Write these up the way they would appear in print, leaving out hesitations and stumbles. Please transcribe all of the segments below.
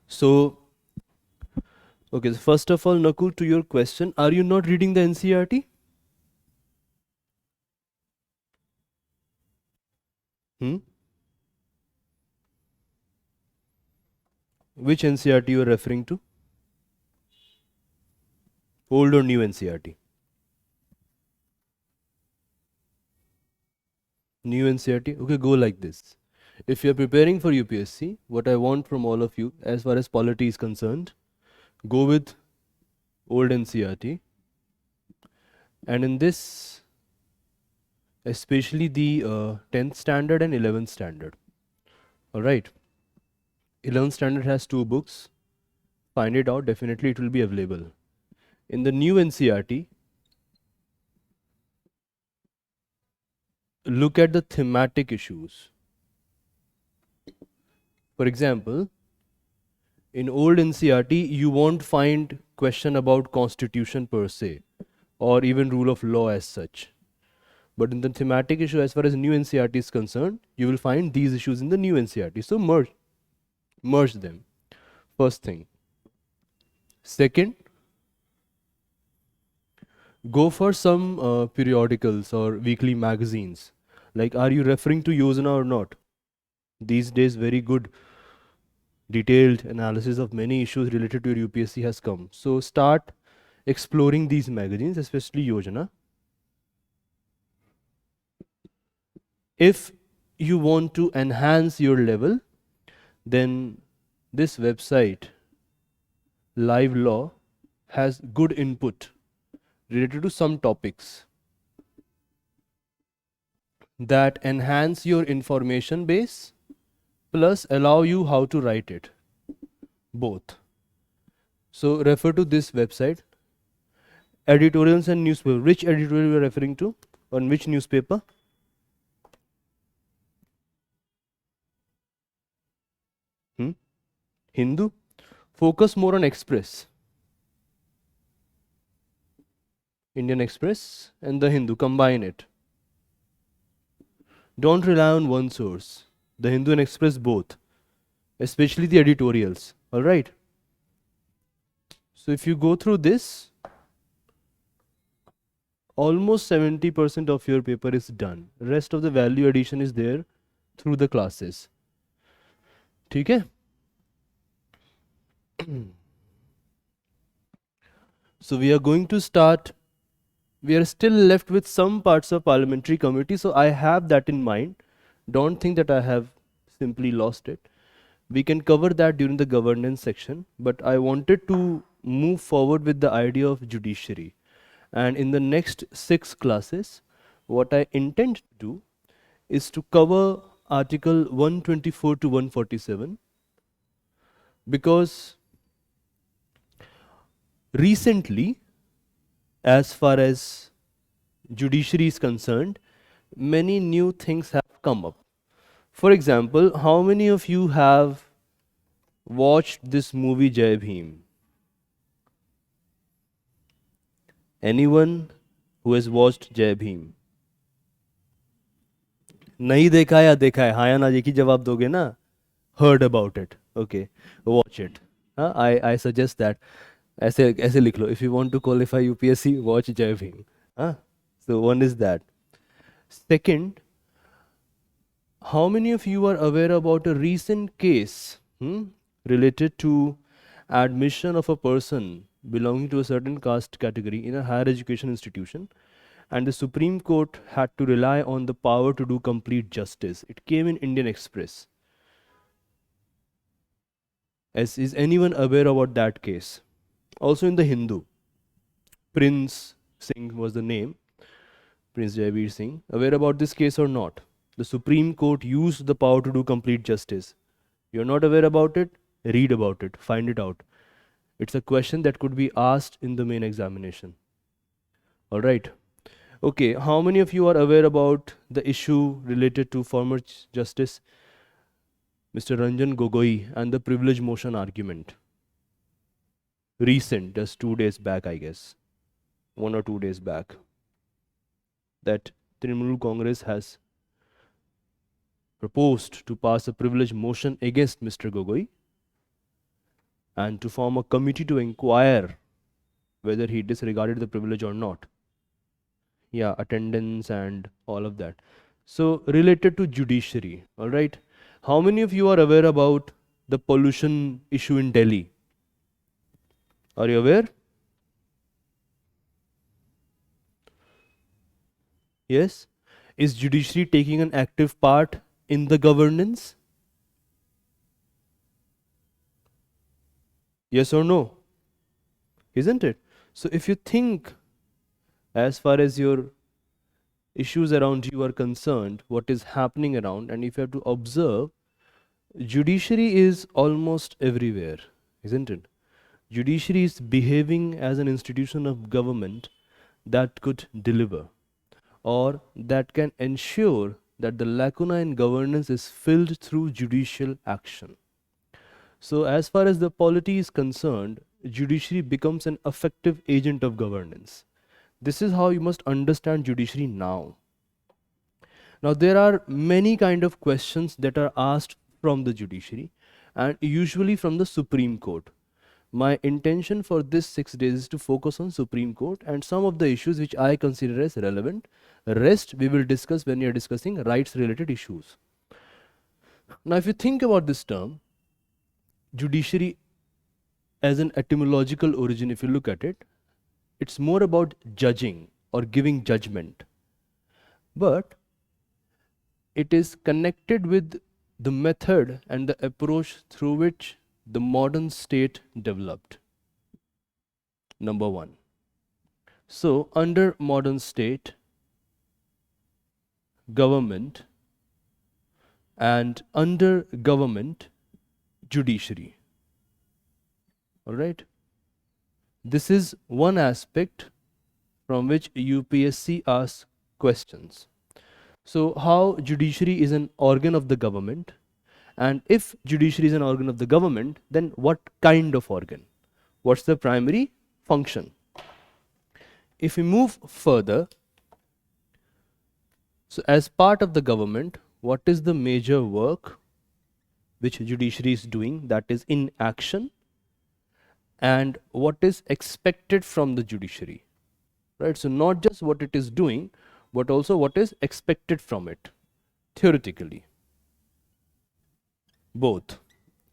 So, okay, so first of all, Nakul, to your question, are you not reading the NCERT? Hmm? Which NCERT you are referring to? Old or new NCERT? New NCERT? Okay, go like this. If you're preparing for UPSC, what I want from all of you, as far as polity is concerned, go with old NCERT. And in this, especially the 10th standard and 11th standard. Alright, 11th standard has 2 books. Find it out, definitely it will be available. In the new NCERT, look at the thematic issues. For example, in old NCERT, you won't find question about constitution per se, or even rule of law as such. But in the thematic issue, as far as new NCERT is concerned, you will find these issues in the new NCERT. So merge them. First thing. Second, go for some periodicals or weekly magazines. Like, are you referring to Yojana or not? These days, very good detailed analysis of many issues related to your UPSC has come. So start exploring these magazines, especially Yojana. If you want to enhance your level, then this website, Live Law, has good input related to some topics that enhance your information base plus allow you how to write it. Both. So refer to this website. Editorials and newspaper. Which editorial you are referring to? On which newspaper? Hindu? Focus more on Express. Indian Express and the Hindu. Combine it. Don't rely on one source. The Hindu and Express both. Especially the editorials. Alright? So if you go through this, almost 70% of your paper is done. Rest of the value addition is there through the classes. ठीक है? So we are going to start. We are still left with some parts of parliamentary committee, so I have that in mind. Don't think that I have simply lost it. We can cover that during the governance section, but I wanted to move forward with the idea of judiciary. And in the next 6 classes, what I intend to do is to cover Article 124 to 147, because recently, as far as judiciary is concerned, many new things have come up. For example, how many of you have watched this movie Jai Bhim? Anyone who has watched Jai Bhim? नहीं देखा या देखा है? हाँ या ना एक ही जवाब दोगे ना? Heard about it. Okay, watch it. I suggest that. ऐसे ऐसे लिख लो. If you want to qualify UPSC, watch Jai Bhim. So one is that. Second, how many of you are aware about a recent case related to admission of a person belonging to a certain caste category in a higher education institution, and the Supreme Court had to rely on the power to do complete justice? It came in Indian Express. Is anyone aware about that case? Also in the Hindu, Prince Singh was the name, Prince Jaivir Singh. Aware about this case or not? The Supreme Court used the power to do complete justice. You're not aware about it? Read about it, find it out. It's a question that could be asked in the main examination. Alright. Okay, how many of you are aware about the issue related to former Justice Mr. Ranjan Gogoi and the privilege motion argument? Recent, just 2 days back, I guess. 1 or 2 days back. That Trinamool Congress has proposed to pass a privilege motion against Mr. Gogoi and to form a committee to inquire whether he disregarded the privilege or not. Yeah, attendance and all of that. So related to judiciary, all right. How many of you are aware about the pollution issue in Delhi? Are you aware? Yes. Is judiciary taking an active part in the governance? Yes or no? Isn't it? So if you think, as far as your issues around you are concerned, what is happening around, and if you have to observe, judiciary is almost everywhere, isn't it? Judiciary is behaving as an institution of government that could deliver, or that can ensure that the lacuna in governance is filled through judicial action. So as far as the polity is concerned, judiciary becomes an effective agent of governance. This is how you must understand judiciary now. Now there are many kind of questions that are asked from the judiciary, and usually from the Supreme Court. My intention for this 6 days is to focus on Supreme Court and some of the issues which I consider as relevant. Rest we will discuss when we are discussing rights related issues. Now if you think about this term, judiciary as an etymological origin, if you look at it, it's more about judging or giving judgment. But it is connected with the method and the approach through which the modern state developed. Number one. So, under modern state, government, and under government, judiciary. Alright? This is one aspect from which UPSC asks questions. So, how judiciary is an organ of the government, and if judiciary is an organ of the government, then what kind of organ? What's the primary function? If we move further, so as part of the government, what is the major work which judiciary is doing, that is in action, and what is expected from the judiciary, right? So not just what it is doing, but also what is expected from it, theoretically. Both.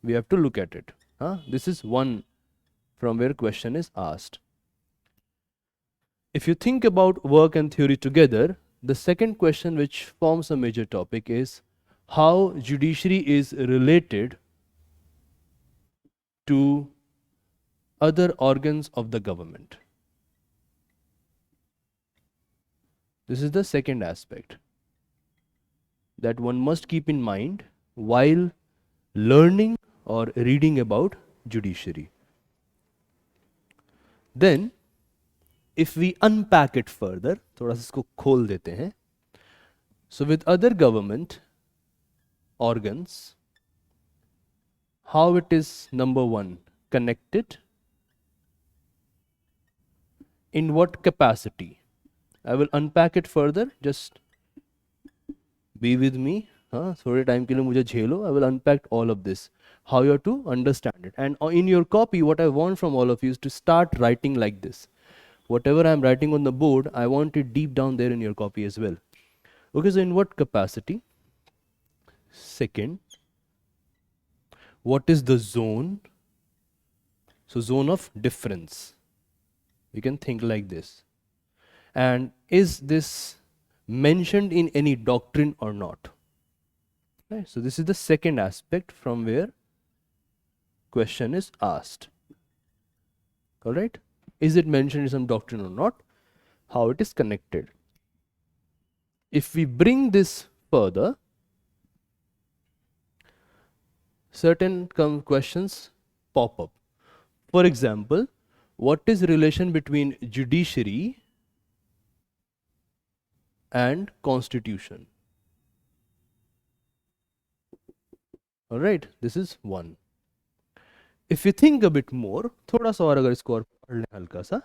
We have to look at it. This is one from where question is asked. If you think about work and theory together, the second question which forms a major topic is how judiciary is related to other organs of the government. This is the second aspect that one must keep in mind while learning or reading about judiciary. Then if we unpack it further, थोड़ा सा इसको खोल देते हैं. So with other government organs, how it is, number one, connected, in what capacity? I will unpack it further, just be with me. थोड़े time के लिए मुझे झेलो. I will unpack all of this, how you have to understand it. And in your copy, what I want from all of you is to start writing like this. Whatever I am writing on the board, I want it deep down there in your copy as well. Okay, so in what capacity? Second, what is the zone? So zone of difference. We can think like this. And is this mentioned in any doctrine or not? Right, so this is the second aspect from where question is asked. All right. Is it mentioned in some doctrine or not? How it is connected? If we bring this further, certain questions pop up. For example, what is the relation between judiciary and constitution? All right, this is one. If you think a bit more, थोड़ा सा और अगर इसको और पढ़ लें हल्का सा,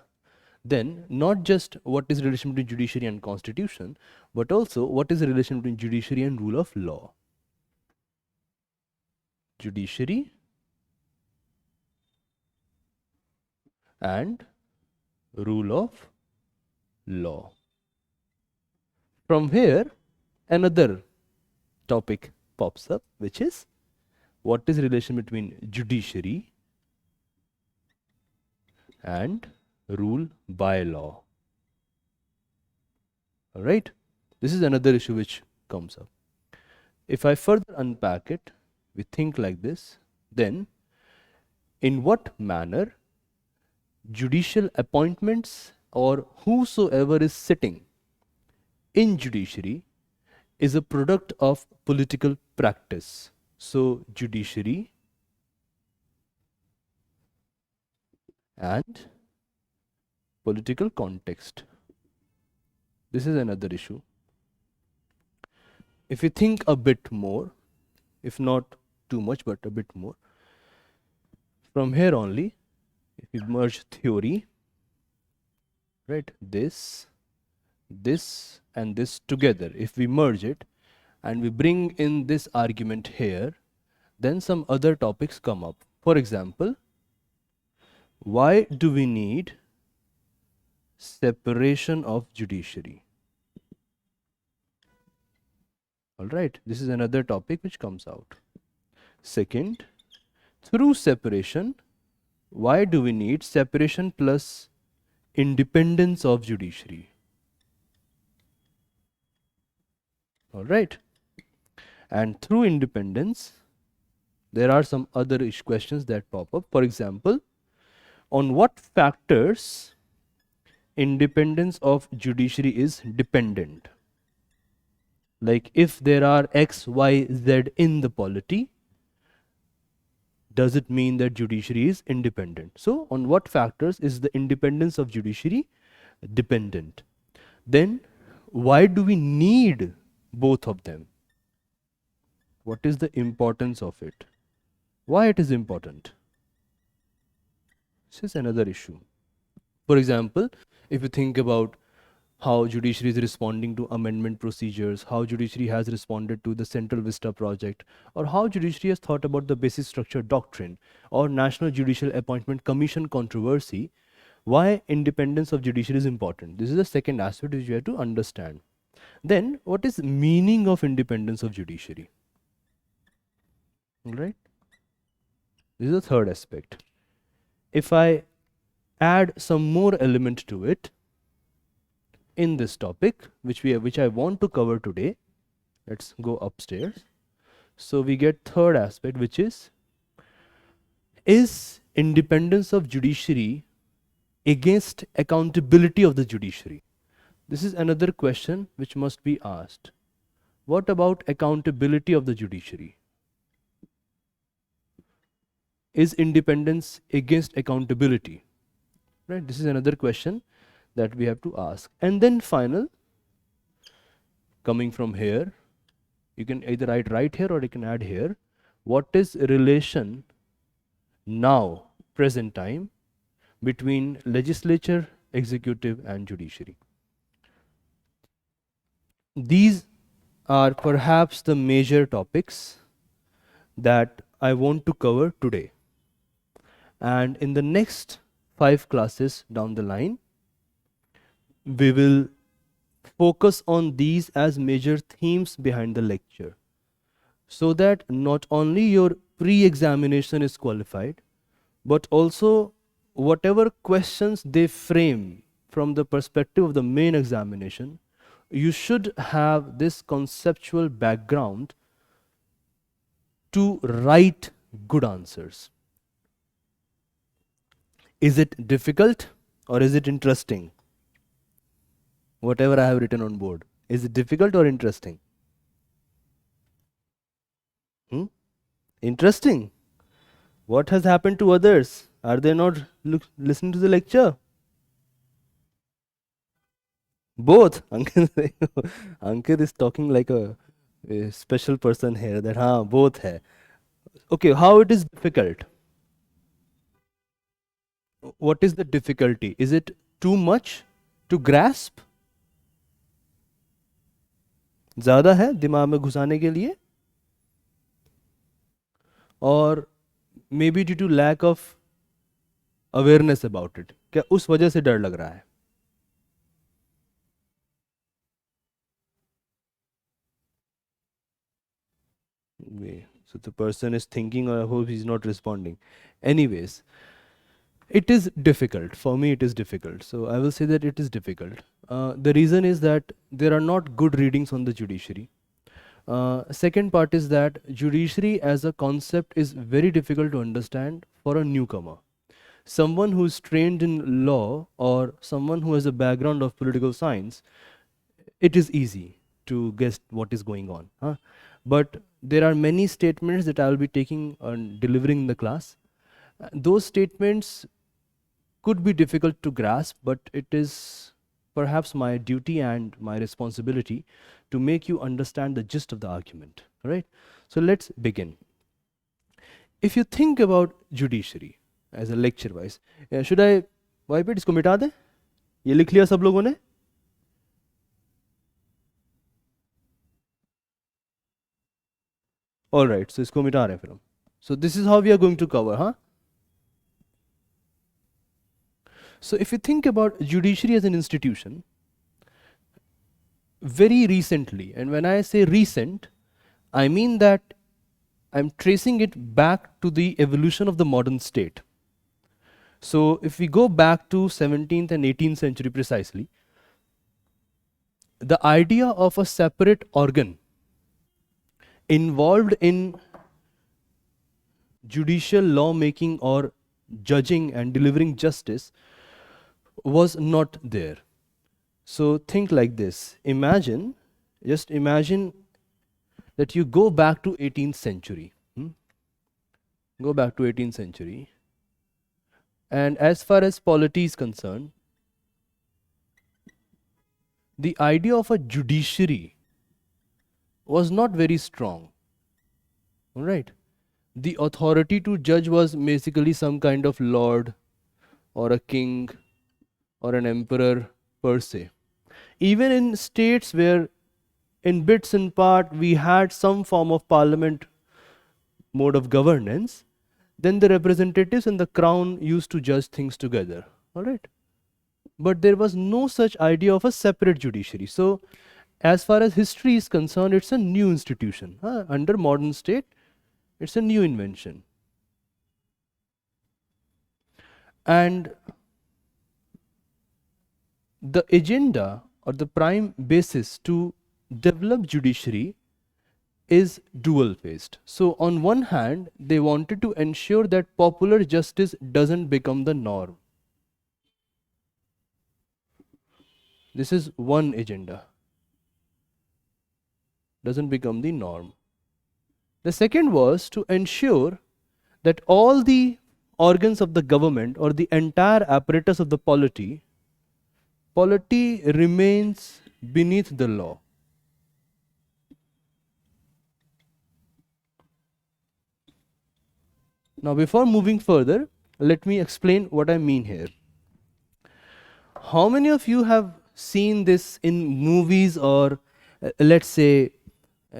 then not just what is the relation between judiciary and constitution, but also what is the relation between judiciary and rule of law. judiciary and rule of law. From here, another topic pops up, which is what is relation between judiciary and rule by law. All right, this is another issue which comes up. If I further unpack it, we think like this, then in what manner judicial appointments or whosoever is sitting in judiciary is a product of political practice. So judiciary and political context. This is another issue. If we think a bit more, if not too much, but a bit more, from here only, if we merge theory, right, this and this together, if we merge it and we bring in this argument here, then some other topics come up. For example, why do we need separation of judiciary? All right, this is another topic which comes out. Second, through separation, why do we need separation plus independence of judiciary? All right, and through independence, there are some other questions that pop up. For example, on what factors independence of judiciary is dependent? Like if there are X, Y, Z in the polity, does it mean that judiciary is independent? So on what factors is the independence of judiciary dependent? Then why do we need both of them? What is the importance of it? Why it is important? This is another issue. For example, if you think about how judiciary is responding to amendment procedures, how judiciary has responded to the Central Vista project, or how judiciary has thought about the basic structure doctrine or National Judicial Appointment Commission controversy, why independence of judiciary is important? This is the second aspect which you have to understand. Then, what is meaning of independence of judiciary? All right. This is the third aspect. If I add some more element to it in this topic, which I want to cover today, let's go upstairs. So we get third aspect, which is independence of judiciary against accountability of the judiciary? This is another question which must be asked. What about accountability of the judiciary? Is independence against accountability? Right? This is another question that we have to ask. And then final, coming from here, you can either write right here or you can add here. What is relation now, present time, between legislature, executive and judiciary? These are perhaps the major topics that I want to cover today. And in the next 5 classes down the line, we will focus on these as major themes behind the lecture, so that not only your pre-examination is qualified, but also whatever questions they frame from the perspective of the main examination, you should have this conceptual background to write good answers. Is it difficult or is it interesting? Whatever I have written on board, is it difficult or interesting? Interesting. What has happened to others? Are they not listening to the lecture? Both. Ankit is talking like a special person here, that both hai. Okay, how it is difficult? What is the difficulty? Is it too much to grasp? ज़्यादा है दिमाग में घुसाने के लिए? or maybe due to lack of awareness about it? क्या उस वजह से डर लग रहा है? So the person is thinking, or I hope he's not responding. Anyways, it is difficult. For me, it is difficult. So I will say that it is difficult. The reason is that there are not good readings on the judiciary. Second part is that judiciary as a concept is very difficult to understand for a newcomer. Someone who is trained in law or someone who has a background of political science, it is easy to guess what is going on. But there are many statements that I will be taking and delivering in the class. Those statements could be difficult to grasp, but it is perhaps my duty and my responsibility to make you understand the gist of the argument. All right? So let's begin. If you think about judiciary as a lecture wise, should I wipe it? इसको मिटा दें? ये लिख लिया सब लोगों ने? All right, so इसको मिटा रहे हैं फिर हम. So this is how we are going to cover, huh? So if you think about judiciary as an institution, very recently, and when I say recent, I mean that I'm tracing it back to the evolution of the modern state. So if we go back to 17th and 18th century precisely, the idea of a separate organ involved in judicial lawmaking or judging and delivering justice was not there. So think like this. Just imagine that you go back to 18th century. Go back to 18th century. And as far as polity is concerned, the idea of a judiciary was not very strong. All right. The authority to judge was basically some kind of lord or a king or an emperor per se. Even in states where in bits and part we had some form of parliament mode of governance, then the representatives and the crown used to judge things together. All right. But there was no such idea of a separate judiciary. So as far as history is concerned, it's a new institution. Under modern state, it's a new invention. And the agenda or the prime basis to develop judiciary is dual faced. So on one hand, they wanted to ensure that popular justice doesn't become the norm. This is one agenda. Doesn't become the norm. The second was to ensure that all the organs of the government or the entire apparatus of the polity remains beneath the law. Now before moving further, let me explain what I mean here. How many of you have seen this in movies or let's say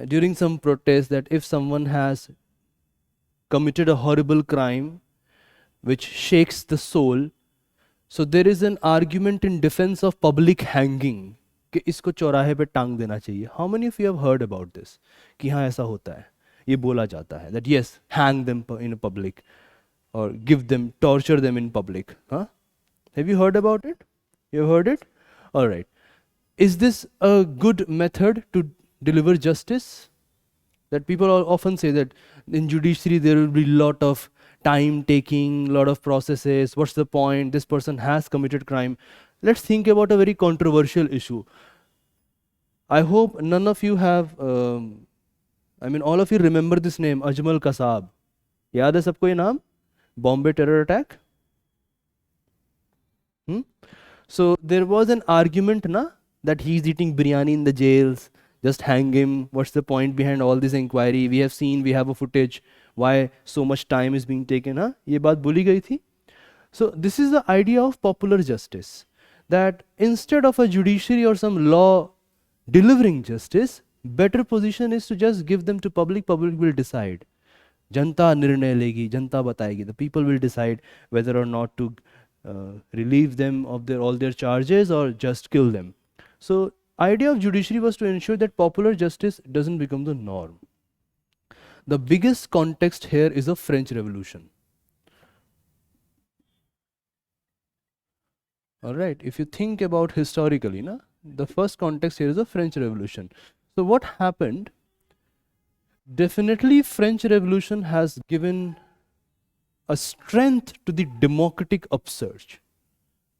during some protest, that if someone has committed a horrible crime which shakes the soul, so there is an argument in defense of public hanging कि इसको चौराहे पे टांग देना चाहिए. How many of you have heard about this? कि हाँ ऐसा होता है, ये बोला जाता है that yes, hang them in public or give them, torture them in public. Have you heard about it? You have heard it? All right. Is this a good method to deliver justice? That people often say that in judiciary there will be a lot of time taking, lot of processes. What's the point? This person has committed crime. Let's think about a very controversial issue. I hope none of you have, all of you remember this name, Ajmal Kasab. याद है सबको ये नाम? Bombay terror attack? So there was an argument that he's eating biryani in the jails, just hang him. What's the point behind all this inquiry? We have a footage. Why so much time is being taken? ये बात बोली गई थी. So this is the idea of popular justice, that instead of a judiciary or some law delivering justice, better position is to just give them to public will decide. जनता निर्णय लेगी, जनता बताएगी. The people will decide whether or not to relieve them of their all their charges or just kill them. So idea of judiciary was to ensure that popular justice doesn't become the norm. The biggest context here is the French Revolution. All right, if you think about historically, na, the first context here is the French Revolution. So what happened? Definitely French Revolution has given a strength to the democratic upsurge.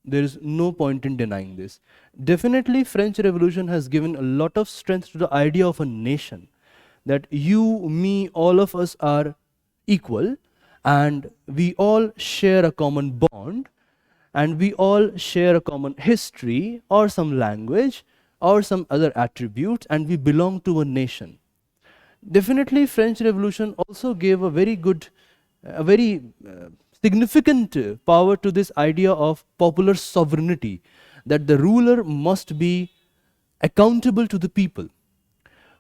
There is no point in denying this. Definitely French Revolution has given a lot of strength to the idea of a nation, that you, me, all of us are equal and we all share a common bond and we all share a common history or some language or some other attributes and we belong to a nation. Definitely French Revolution also gave a very good, a very significant power to this idea of popular sovereignty, that the ruler must be accountable to the people.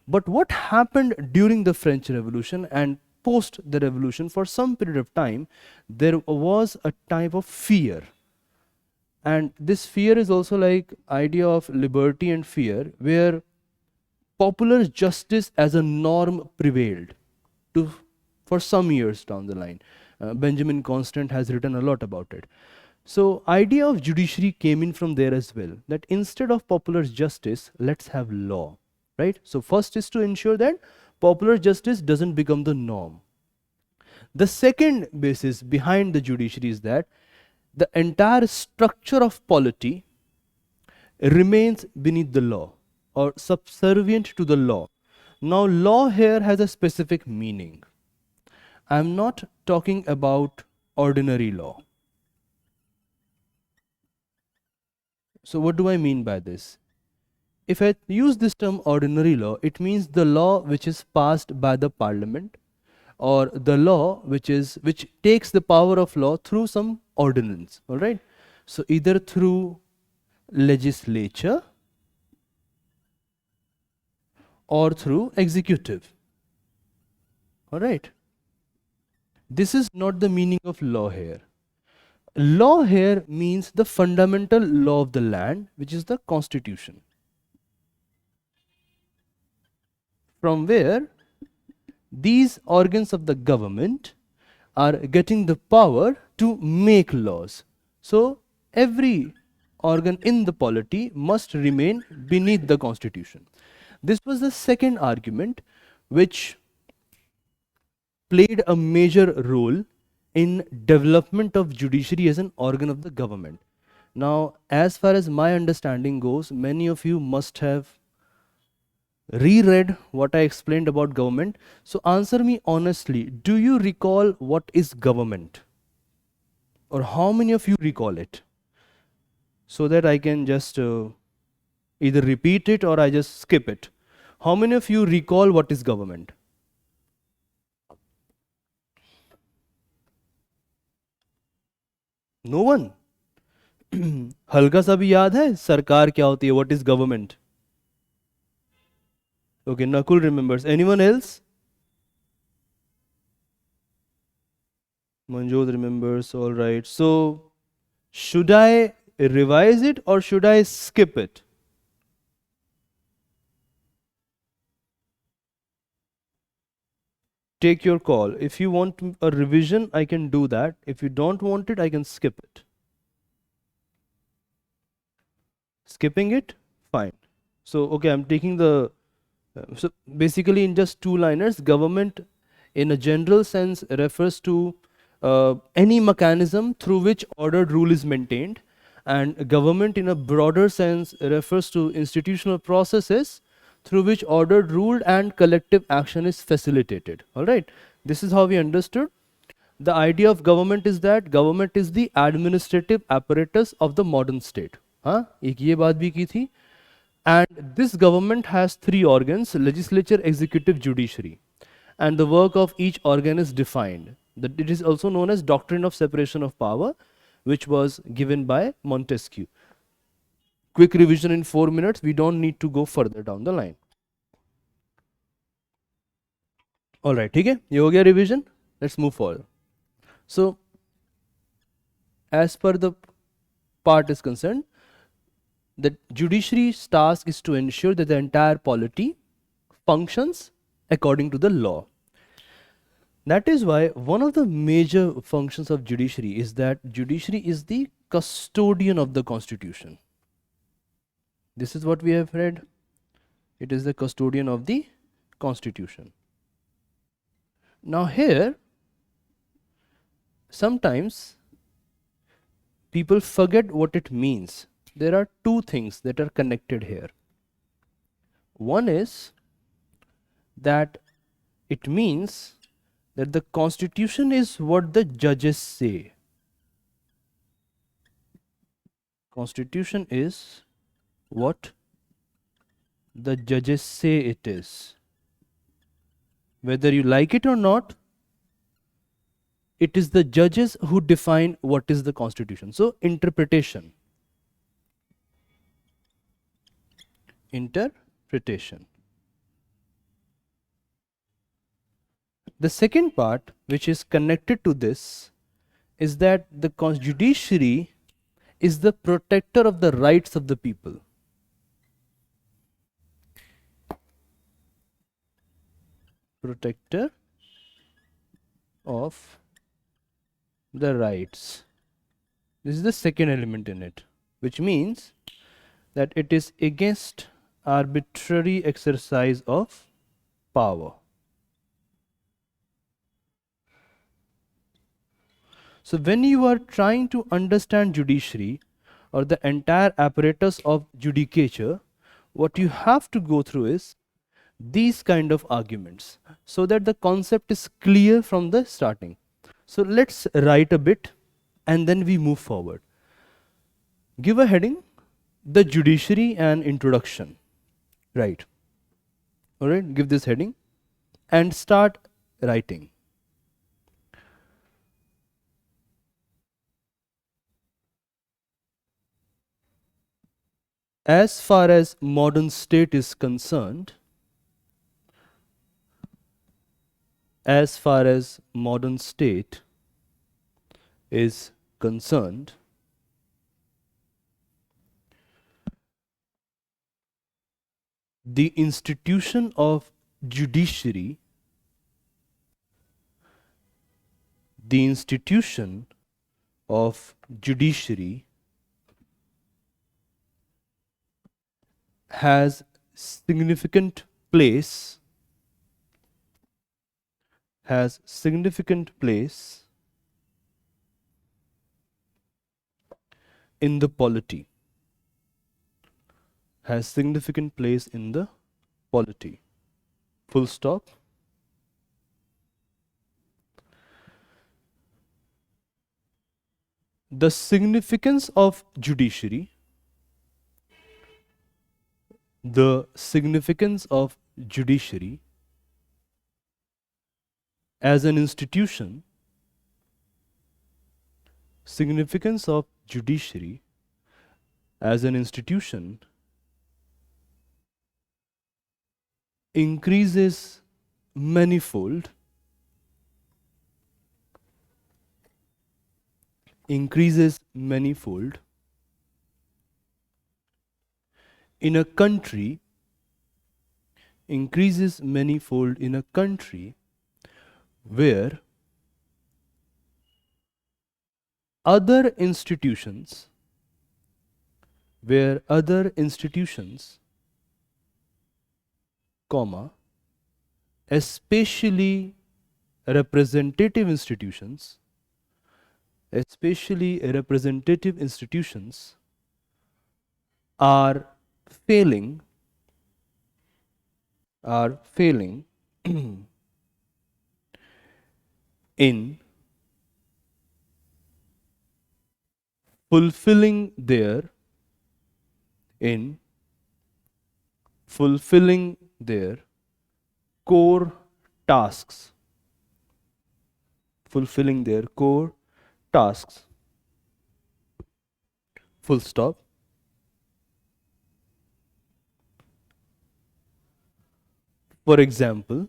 But what happened during the French Revolution and post the revolution, for some period of time, there was a type of fear. And this fear is also like idea of liberty and fear, where popular justice as a norm prevailed to, for some years down the line. Benjamin Constant has written a lot about it. So idea of judiciary came in from there as well, that instead of popular justice, let's have law, right? So first is to ensure that popular justice doesn't become the norm. The second basis behind the judiciary is that the entire structure of polity remains beneath the law or subservient to the law. Now, law here has a specific meaning. I'm not talking about ordinary law. So what do I mean by this? If I use this term ordinary law, it means the law which is passed by the parliament, or the law which takes the power of law through some ordinance. All right. So either through legislature or through executive. All right. This is not the meaning of law here. Law here means the fundamental law of the land, which is the constitution, from where these organs of the government are getting the power to make laws. So every organ in the polity must remain beneath the constitution. This was the second argument which played a major role in development of judiciary as an organ of the government. Now, as far as my understanding goes, many of you must have reread what I explained about government. So answer me honestly, do you recall what is government? Or how many of you recall it? So that I can just either repeat it or I just skip it. How many of you recall what is government? No one. हल्का सा भी याद है सरकार क्या होती है? What is government? Okay, Nakul remembers. Anyone else? Manjot remembers. All right. So, should I revise it or should I skip it? Take your call. If you want a revision, I can do that. If you don't want it, I can skip it. Skipping it? Fine. So, okay, I'm taking the so basically in just two liners, government in a general sense refers to any mechanism through which ordered rule is maintained, and government in a broader sense refers to institutional processes through which ordered rule and collective action is facilitated. All right, this is how we understood. The idea of government is that government is the administrative apparatus of the modern state. हाँ, एक ये बात भी की थी. And this government has three organs: legislature, executive, judiciary. And the work of each organ is defined. It is also known as doctrine of separation of power, which was given by Montesquieu. Quick revision in 4 minutes. We don't need to go further down the line. All right, ठीक है? ये हो गया revision. Let's move forward. So, as per the part is concerned, the judiciary's task is to ensure that the entire polity functions according to the law. That is why one of the major functions of judiciary is that judiciary is the custodian of the constitution. This is what we have read. It is the custodian of the constitution. Now here, sometimes people forget what it means. There are two things that are connected here. One is that it means that the constitution is what the judges say. Constitution is what the judges say it is. Whether you like it or not, it is the judges who define what is the constitution. So, interpretation. Interpretation. The second part, which is connected to this, is that the judiciary is the protector of the rights of the people. Protector of the rights. This is the second element in it, which means that it is against arbitrary exercise of power. So when you are trying to understand judiciary or the entire apparatus of judicature, what you have to go through is these kind of arguments so that the concept is clear from the starting. So let's write a bit and then we move forward. Give a heading, the judiciary and introduction. Right. Alright, give this heading and start writing. As far as modern state is concerned, as far as modern state is concerned, the institution of judiciary, the institution of judiciary has significant place, in the polity, has significant place in the polity. Full stop. The significance of judiciary, the significance of judiciary as an institution, significance of judiciary as an institution increases manifold, in a country, increases manifold in a country where other institutions, comma, especially representative institutions, are failing in fulfilling their core tasks, full stop. For example,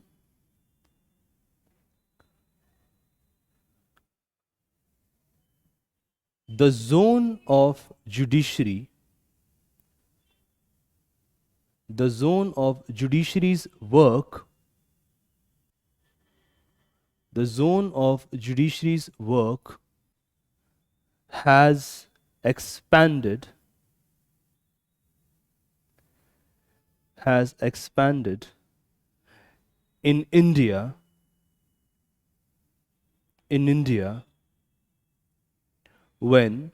the zone of judiciary, the zone of judiciary's work, the zone of judiciary's work has expanded, has expanded in India, in India when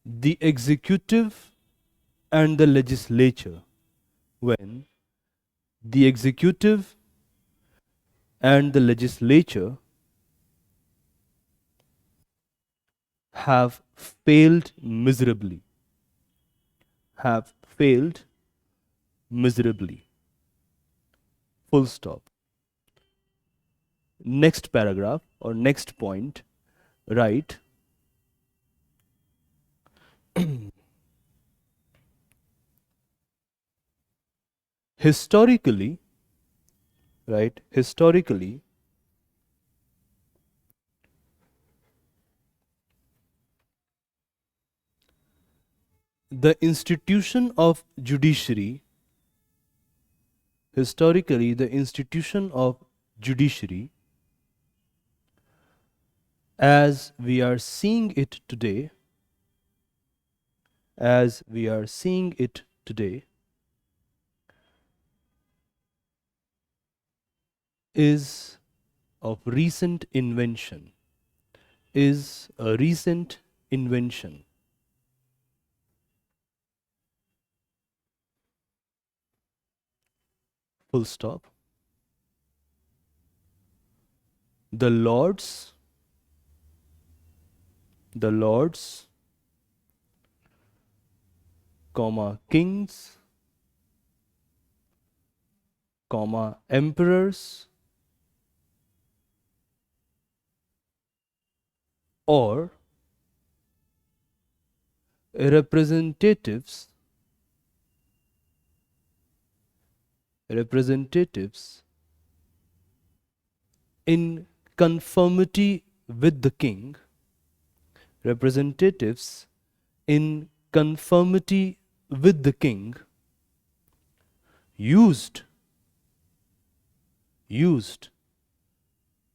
the executive and the legislature, when the executive and the legislature have failed miserably, have failed miserably. Full stop. Next paragraph or next point, right? Historically, right? Historically, the institution of judiciary, historically, the institution of judiciary, as we are seeing it today, as we are seeing it today, is of recent invention, is a recent invention. Full stop. The lords, the lords, comma, kings, comma, emperors, or representatives, representatives in conformity with the king, representatives in conformity with the king, used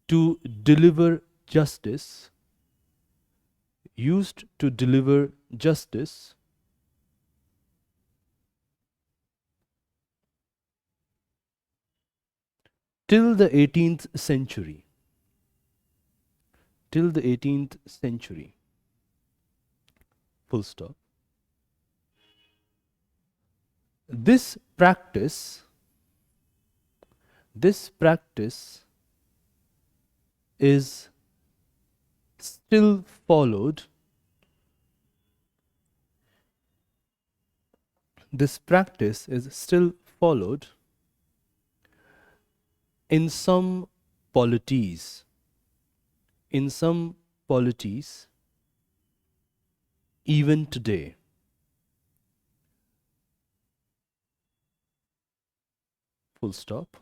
to deliver justice, used to deliver justice till the 18th century, till the 18th century. Full stop. This practice is still followed, this practice is still followed in some polities, in some polities even today. Full stop.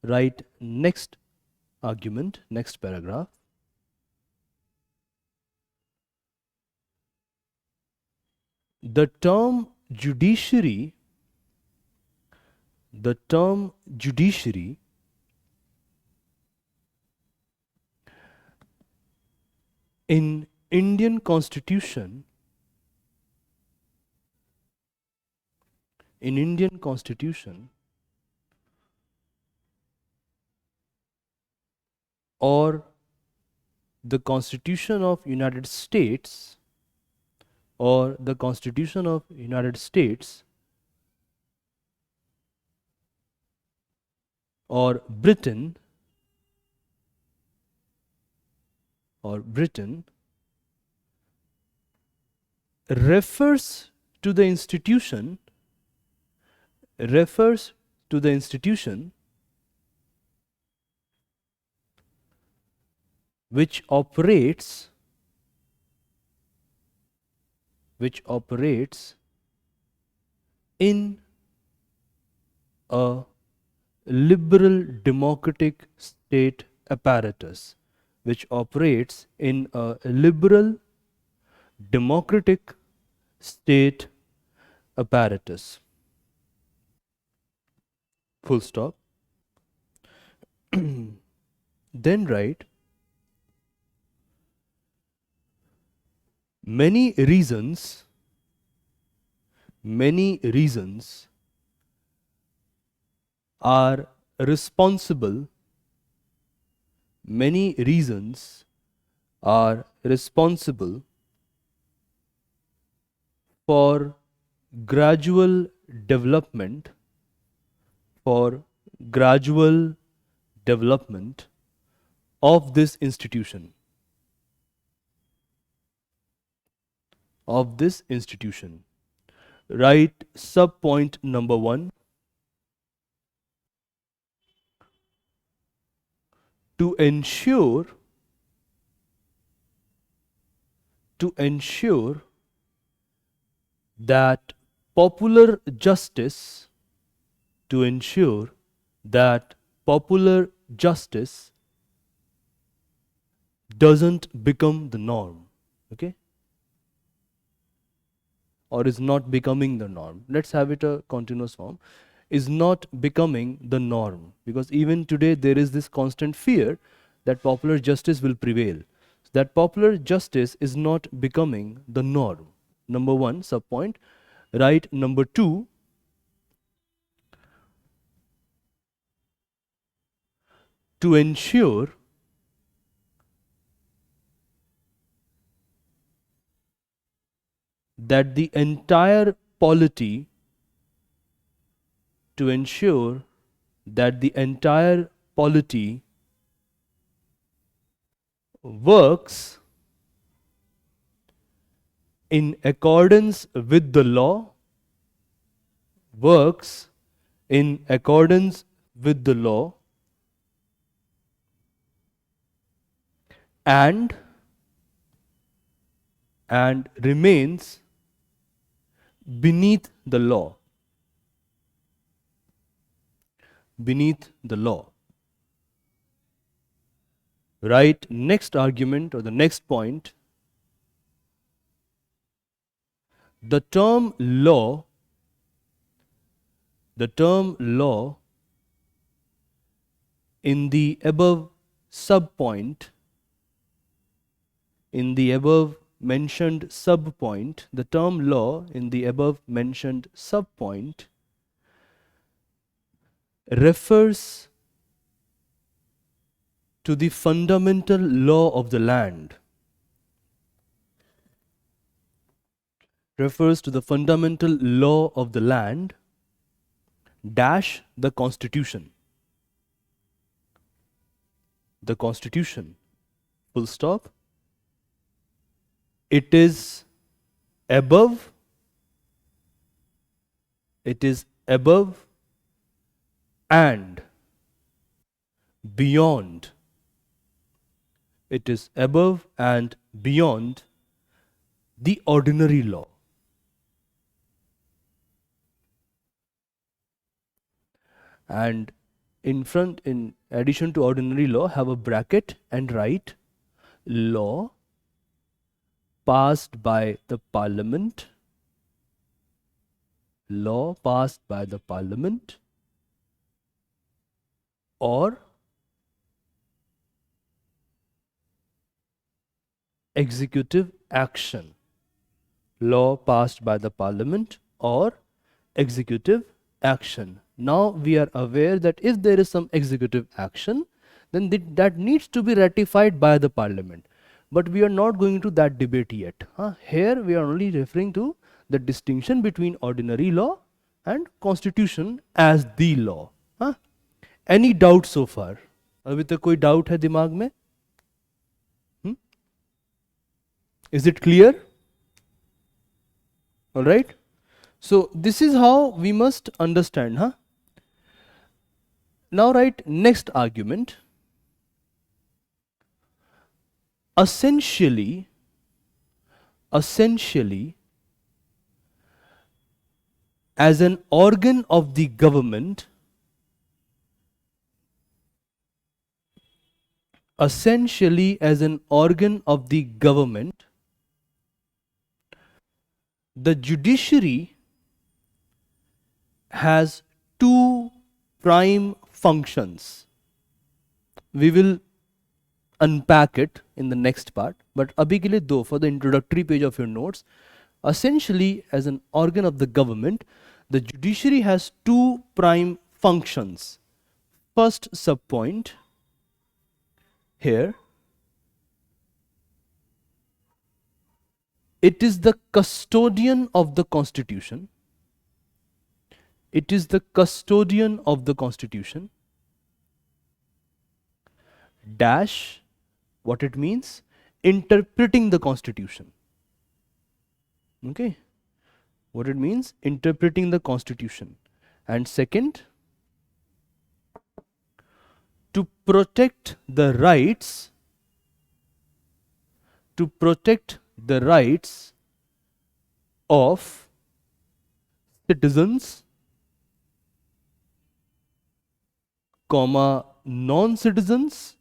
Write next argument, next paragraph. The term judiciary, the term judiciary in Indian Constitution, in Indian Constitution, or the Constitution of United States, or the Constitution of United States, or Britain, refers to the institution, refers to the institution which operates in a liberal democratic state apparatus, which operates in a liberal democratic state apparatus. Full stop. Then write, many reasons are responsible many reasons are responsible for gradual development for gradual development of this institution Write sub point number 1, to ensure that popular justice doesn't become the norm, okay, or is not becoming the norm. Let's have it a continuous form. Is not becoming the norm, because even today there is this constant fear that popular justice will prevail. That popular justice is not becoming the norm. Number 1 subpoint. Write number 2, to ensure that the entire polity works in accordance with the law and remains beneath the law. Write next argument or the next point. The term law in the above subpoint, the term law in the above mentioned subpoint refers to the fundamental law of the land. Dash the Constitution. Full stop. It is above and beyond. It is above and beyond the ordinary law. And in addition to ordinary law, have a bracket and write law passed by the parliament, or executive action. Law passed by the parliament or executive action. Now we are aware that if there is some executive action, then that needs to be ratified by the parliament. But we are not going to that debate yet. Here we are only referring to the distinction between ordinary law and constitution as the law. Any doubt so far? अभी तक कोई doubt है दिमाग में? Is it clear? All right. So this is how we must understand. Now write next argument. Essentially, as an organ of the government, essentially as an organ of the government, the judiciary has two prime functions. We will unpack it in the next part, but abhi ke liye do, for the introductory page of your notes, essentially as an organ of the government, the judiciary has two prime functions. First subpoint here, it is the custodian of the constitution. It is the custodian of the constitution. Dash, what it means? Interpreting the constitution. Okay, what it means? Interpreting the constitution. And second, to protect the rights, to protect the rights of citizens, comma, non-citizens,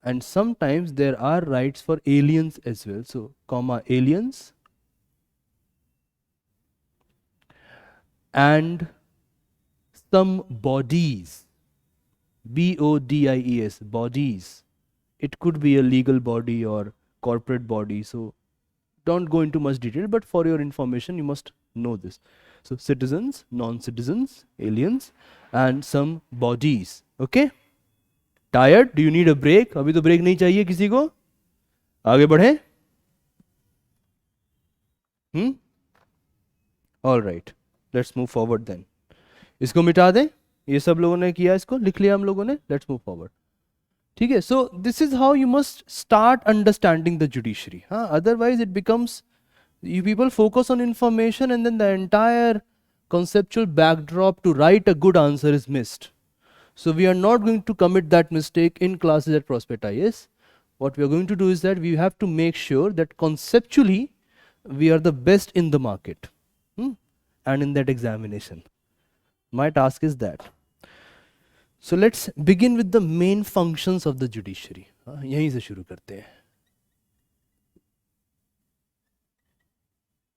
and sometimes there are rights for aliens as well. So, comma, aliens, and some bodies, BODIES, bodies. It could be a legal body or corporate body. So, don't go into much detail, but for your information, you must know this. So, citizens, non-citizens, aliens, and some bodies. Okay? Tired? Do you need a break? अभी तो break नहीं चाहिए किसी को? आगे बढ़े? All right. Let's move forward then. इसको मिटा दें? ये सब लोगों ने किया, इसको लिख लिया हम लोगों ने. Let's move forward. ठीक है? So this is how you must start understanding the judiciary. Otherwise it becomes, you people focus on information and then the entire conceptual backdrop to write a good answer is missed. So we are not going to commit that mistake in classes at Prospect IAS. What we are going to do is that we have to make sure that conceptually we are the best in the market and in that examination. My task is that. So let's begin with the main functions of the judiciary. यहीं से शुरू करते हैं.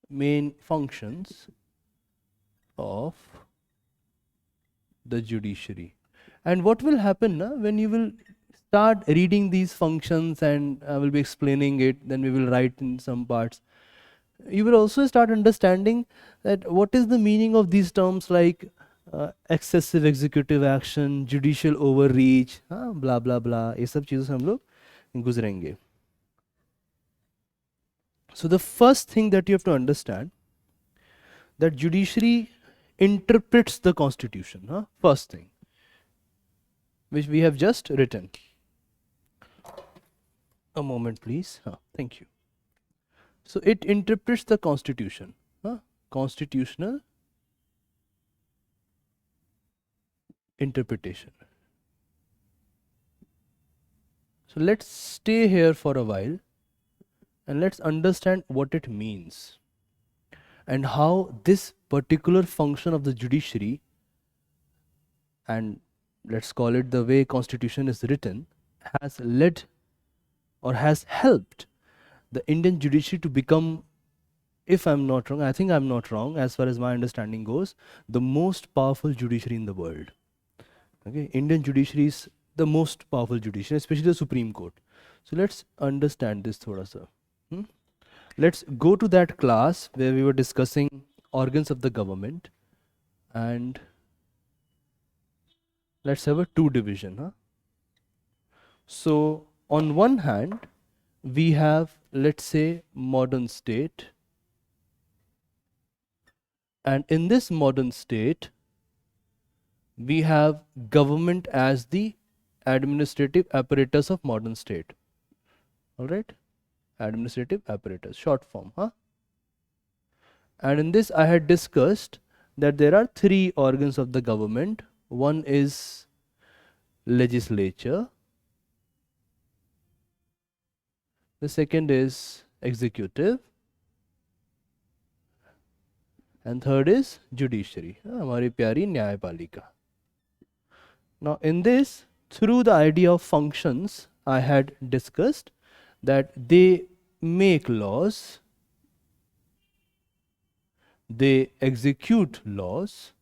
Main functions of the judiciary. And what will happen when you will start reading these functions, and I will be explaining it, then we will write in some parts. You will also start understanding that what is the meaning of these terms like excessive executive action, judicial overreach, blah blah blah. ये सब चीज़ों से हम लोग गुजरेंगे. So the first thing that you have to understand, that judiciary interprets the constitution. First thing, which we have just written. A moment please. Thank you. So it interprets the constitution. Constitutional interpretation. So let's stay here for a while and let's understand what it means and how this particular function of the judiciary, and let's call it the way constitution is written, has led or has helped the Indian judiciary to become, if I'm not wrong, I think I'm not wrong as far as my understanding goes, the most powerful judiciary in the world. Okay, Indian judiciary is the most powerful judiciary, especially the Supreme Court. So let's understand this thoda sa. Let's go to that class where we were discussing organs of the government, and let's have a two division. So on one hand, we have, let's say, modern state, and in this modern state, we have government as the administrative apparatus of modern state. All right, administrative apparatus, short form. And in this I had discussed that there are three organs of the government. One is legislature, the second is executive, and third is judiciary, हमारी प्यारी न्यायपालिका. Now in this, through the idea of functions, I had discussed that they make laws, they execute laws,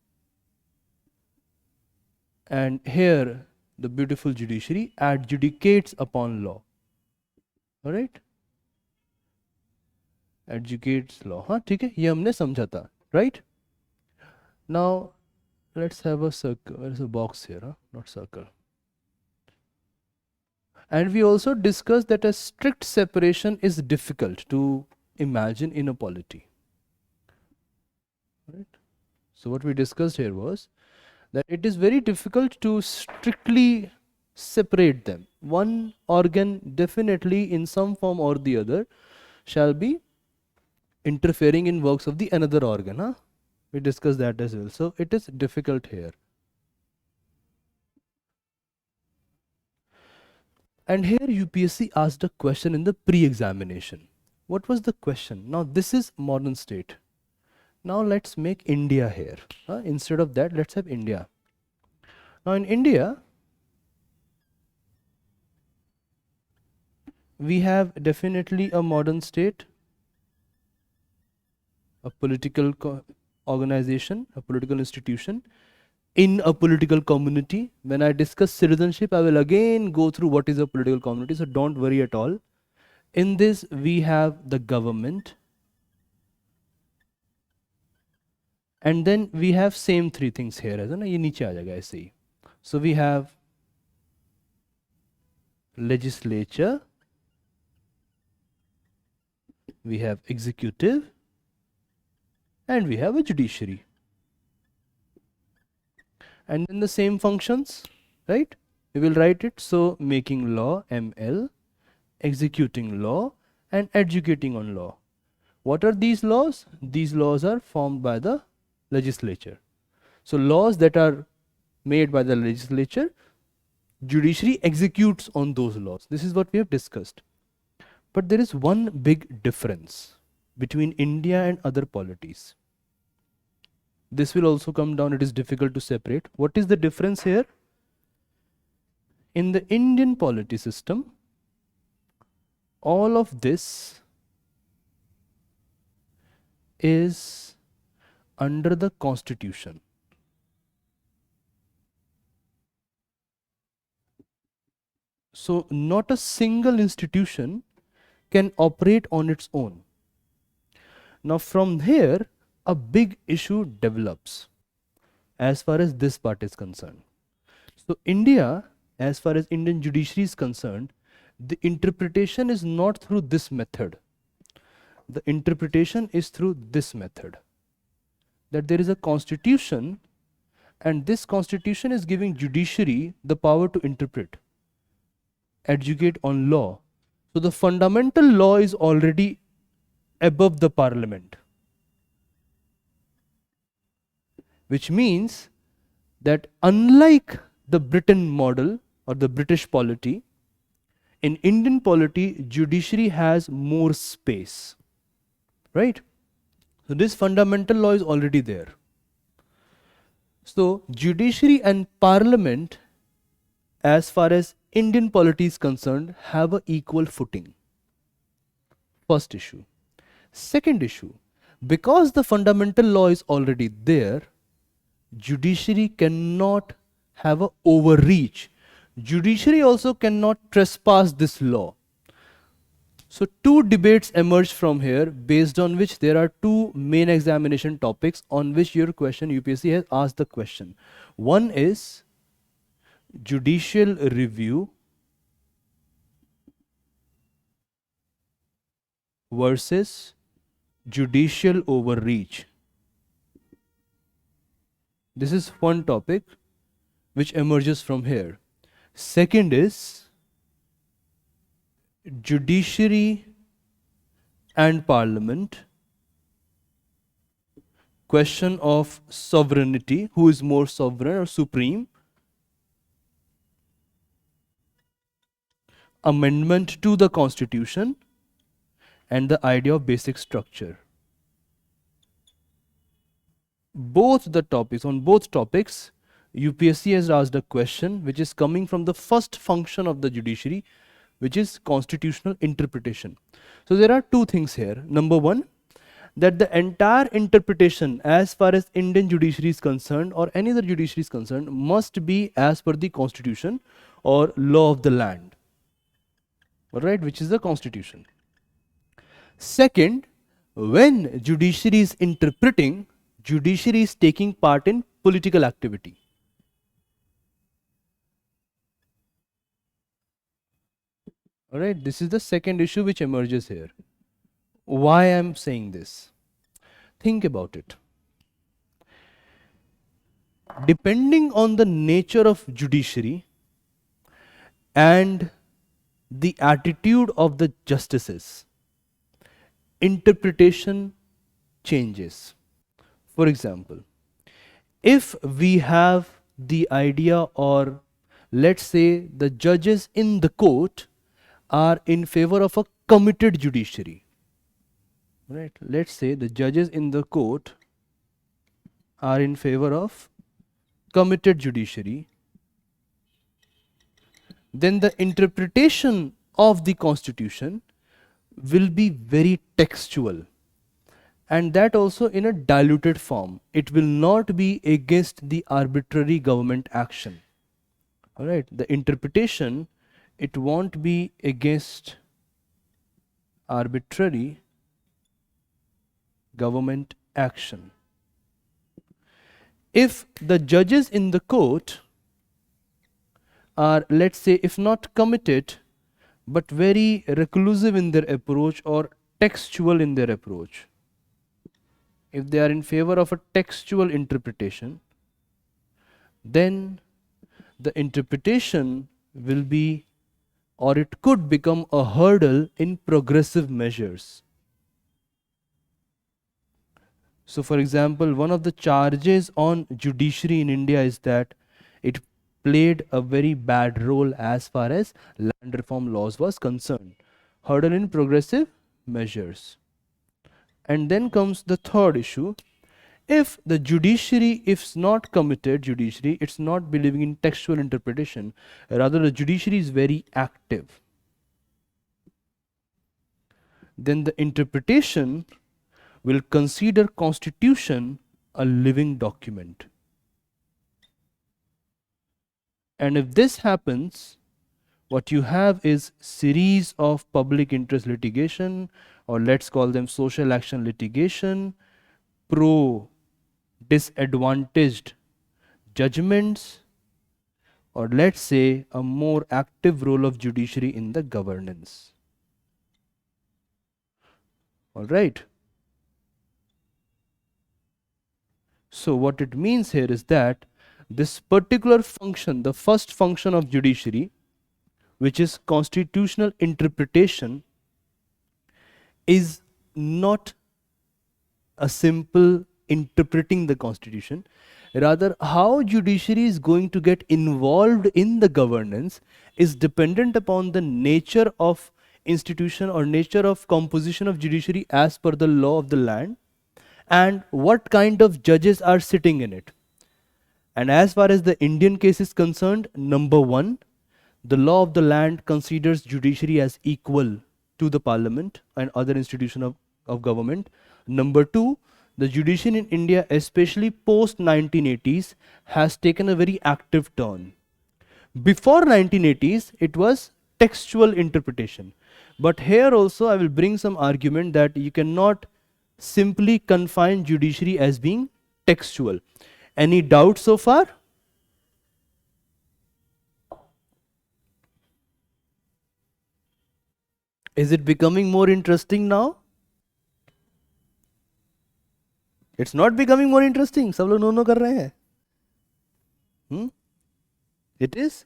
and here the beautiful judiciary adjudicates upon law. Alright? Adjudicates law. हाँ ठीक है, ये हमने समझा था, right? Now let's have a circle. There's a box here, huh? Not circle. And we also discussed that a strict separation is difficult to imagine in a polity. Right? So what we discussed here was that it is very difficult to strictly separate them. One organ definitely in some form or the other shall be interfering in works of the another organ. Huh? We discussed that as well. So it is difficult here. And here UPSC asked a question in the pre-examination. What was the question? Now this is modern state. Now let's make India here. Instead of that, let's have India. Now in India, we have definitely a modern state, a political organization, a political institution, in a political community. When I discuss citizenship, I will again go through what is a political community, so don't worry at all. In this, we have the government, and then we have same three things here, as ye niche aa jayega aise hi. So we have legislature, we have executive, and we have a judiciary. And then the same functions, right? We will write it. So making law, ML, executing law, and educating on law. What are these laws? These laws are formed by the legislature. So laws that are made by the legislature, judiciary executes on those laws. This is what we have discussed. But there is one big difference between India and other polities. This will also come down, it is difficult to separate. What is the difference here? In the Indian polity system, all of this is under the constitution. So not a single institution can operate on its own. Now from here, a big issue develops as far as this part is concerned. So India, as far as Indian judiciary is concerned, the interpretation is not through this method. The interpretation is through this method. That there is a constitution, and this constitution is giving judiciary the power to interpret, educate on law. So the fundamental law is already above the parliament. Which means that unlike the Britain model or the British polity, in Indian polity, judiciary has more space, right? So this fundamental law is already there. So judiciary and parliament, as far as Indian polity is concerned, have an equal footing. First issue. Second issue, because the fundamental law is already there, judiciary cannot have an overreach. Judiciary also cannot trespass this law. So two debates emerge from here, based on which there are two main examination topics on which your question UPSC has asked the question. One is judicial review versus judicial overreach. This is one topic which emerges from here. Second is judiciary and parliament, question of sovereignty, who is more sovereign or supreme, amendment to the constitution, and the idea of basic structure. Both the topics, on both topics, UPSC has asked a question which is coming from the first function of the judiciary, which is constitutional interpretation. So there are two things here. Number one, that the entire interpretation as far as Indian judiciary is concerned or any other judiciary is concerned must be as per the constitution or law of the land, all right, which is the constitution. Second, when judiciary is interpreting, judiciary is taking part in political activity. All right, this is the second issue which emerges here. Why I'm saying this? Think about it. Depending on the nature of judiciary and the attitude of the justices, interpretation changes. For example, if we have the idea, or let's say the judges in the court are in favor of a committed judiciary, right? Let's say the judges in the court are in favor of committed judiciary, then the interpretation of the constitution will be very textual, and that also in a diluted form. It will not be against the arbitrary government action. All right, the interpretation, it won't be against arbitrary government action. If the judges in the court are, let's say, if not committed, but very reclusive in their approach or textual in their approach, if they are in favor of a textual interpretation, then the interpretation will be, or it could become, a hurdle in progressive measures. So for example, one of the charges on judiciary in India is that it played a very bad role as far as land reform laws was concerned. Hurdle in progressive measures. And then comes the third issue. If the judiciary is not committed judiciary, it's not believing in textual interpretation, rather the judiciary is very active, then the interpretation will consider constitution a living document. And if this happens, what you have is series of public interest litigation, or let's call them social action litigation, pro disadvantaged judgments, or let's say a more active role of judiciary in the governance. All right. So what it means here is that this particular function, the first function of judiciary, which is constitutional interpretation, is not a simple interpreting the constitution. Rather, how judiciary is going to get involved in the governance is dependent upon the nature of institution or nature of composition of judiciary as per the law of the land, and what kind of judges are sitting in it. And as far as the Indian case is concerned, number one, the law of the land considers judiciary as equal to the parliament and other institution of government. Number two, the judiciary in India, especially post 1980s, has taken a very active turn. Before 1980s, it was textual interpretation. But here also I will bring some argument that you cannot simply confine judiciary as being textual. Any doubt so far? Is it becoming more interesting now? It's not becoming more interesting. सब लोग no कर रहे हैं. It is.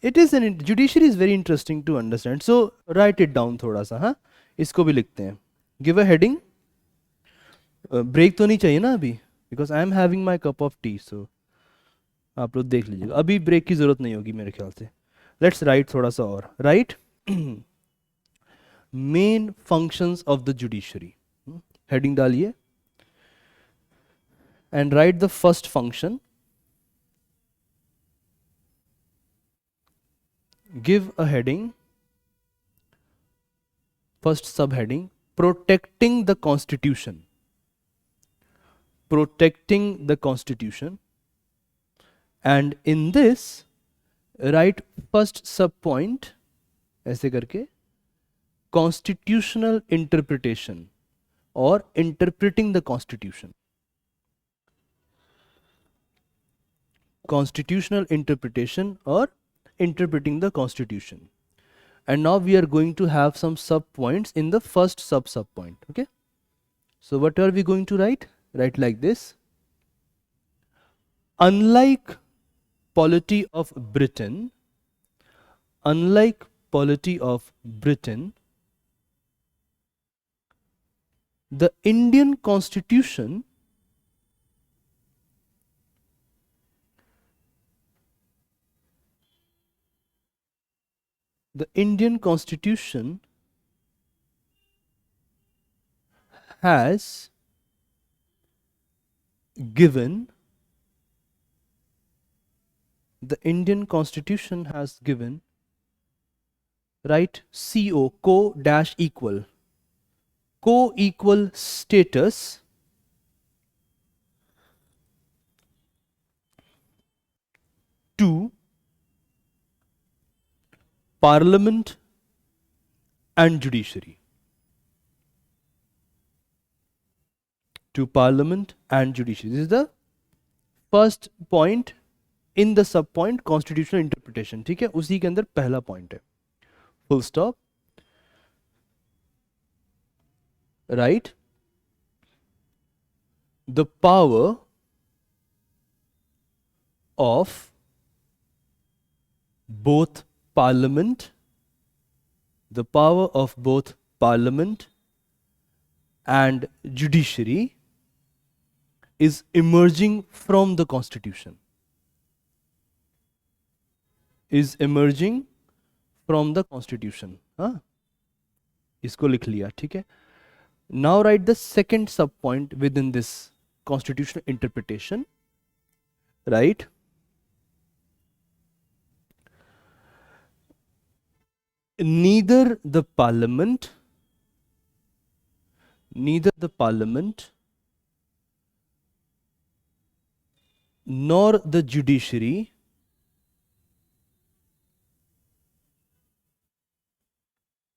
It is an judiciary is very interesting to understand. So write it down थोड़ा सा. हाँ, इसको भी लिखते हैं. Give a heading. ब्रेक तो नहीं चाहिए ना अभी, because I am having my cup of tea. So आप लोग देख लीजिएगा. अभी ब्रेक की जरूरत नहीं होगी मेरे ख्याल से. Let's write थोड़ा सा और. Right? Main functions of the judiciary. Heading डालिए. And write the first function. give a heading, first subheading, protecting the Constitution. Protecting the Constitution. And in this, write first subpoint, ऐसे करके, constitutional interpretation or interpreting the Constitution. Constitutional interpretation or interpreting the Constitution. And now we are going to have some subpoints in the first subpoint. Okay. So what are we going to write? Write like this. Unlike polity of Britain, unlike polity of Britain, the Indian Constitution has given right, co-equal status to Parliament and Judiciary. To Parliament and Judiciary. This is the first point in the sub point constitutional interpretation. ठीक है, उसी के अंदर पहला point है. Full stop. Right. The power of both Parliament, and Judiciary is emerging from the Constitution. हाँ, इसको लिख लिया. ठीक है. Now write the second sub point within this constitutional interpretation. Right. Neither the Parliament nor the Judiciary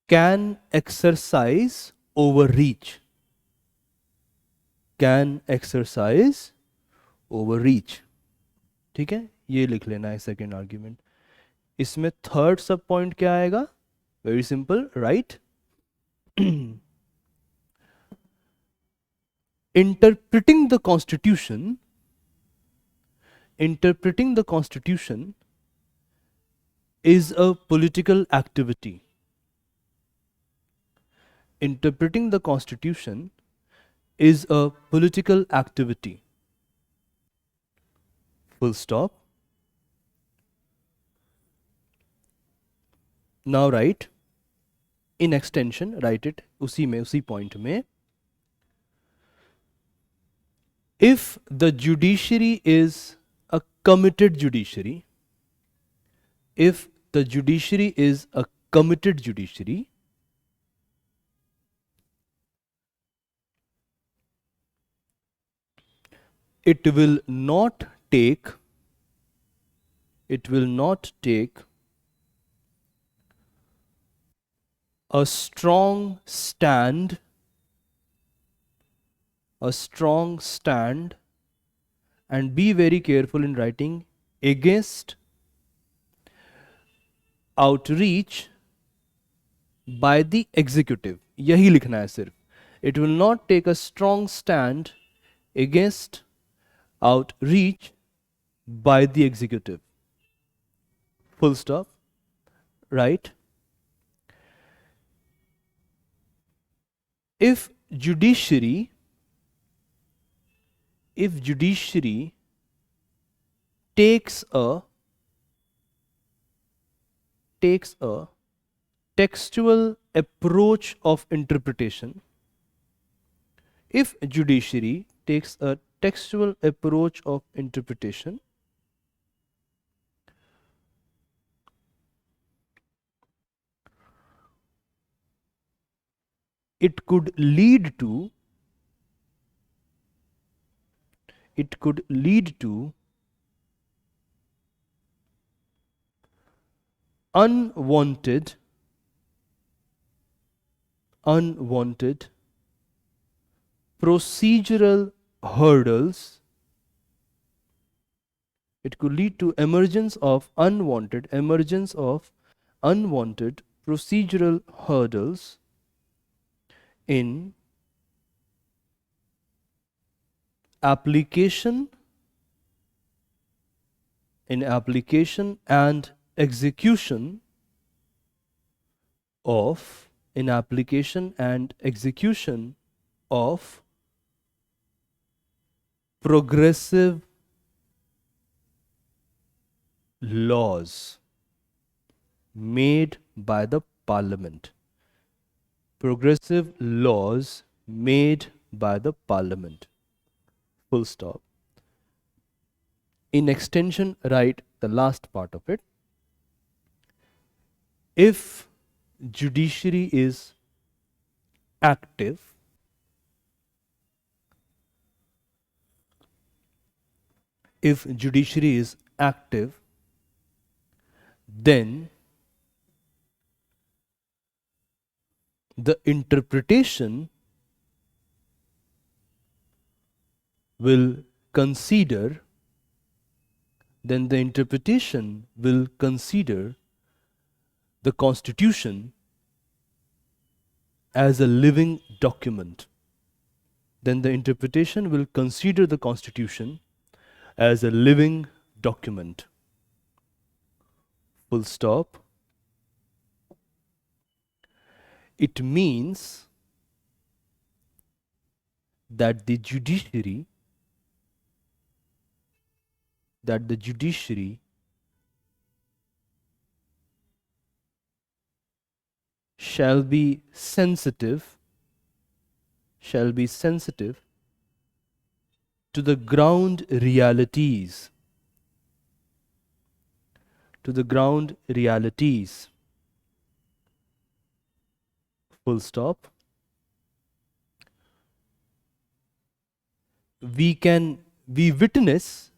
can exercise overreach. ठीक है, ये लिख लेना है सेकेंड आर्ग्यूमेंट. इसमें थर्ड सब पॉइंट क्या आएगा? Very simple, right. Interpreting the Constitution is a political activity. Interpreting the Constitution is a political activity. Full stop. Now write in extension, write it उसी point में. If the judiciary is a committed judiciary, it will not take a strong stand and be very careful in writing against outreach by the executive. यही लिखना है सिर्फ. It will not take a strong stand against outreach by the executive. Full stop. Right. If judiciary takes a textual approach of interpretation, it could lead to unwanted procedural hurdles. It could lead to emergence of unwanted procedural hurdles in application and execution of progressive laws made by the parliament. Progressive laws made by the parliament. Full stop. In extension, write the last part of it. If judiciary is active, then the interpretation will consider the Constitution as a living document. Then the interpretation will consider the Constitution as a living document. Full stop. It means that the judiciary shall be sensitive to the ground realities, full stop. We witness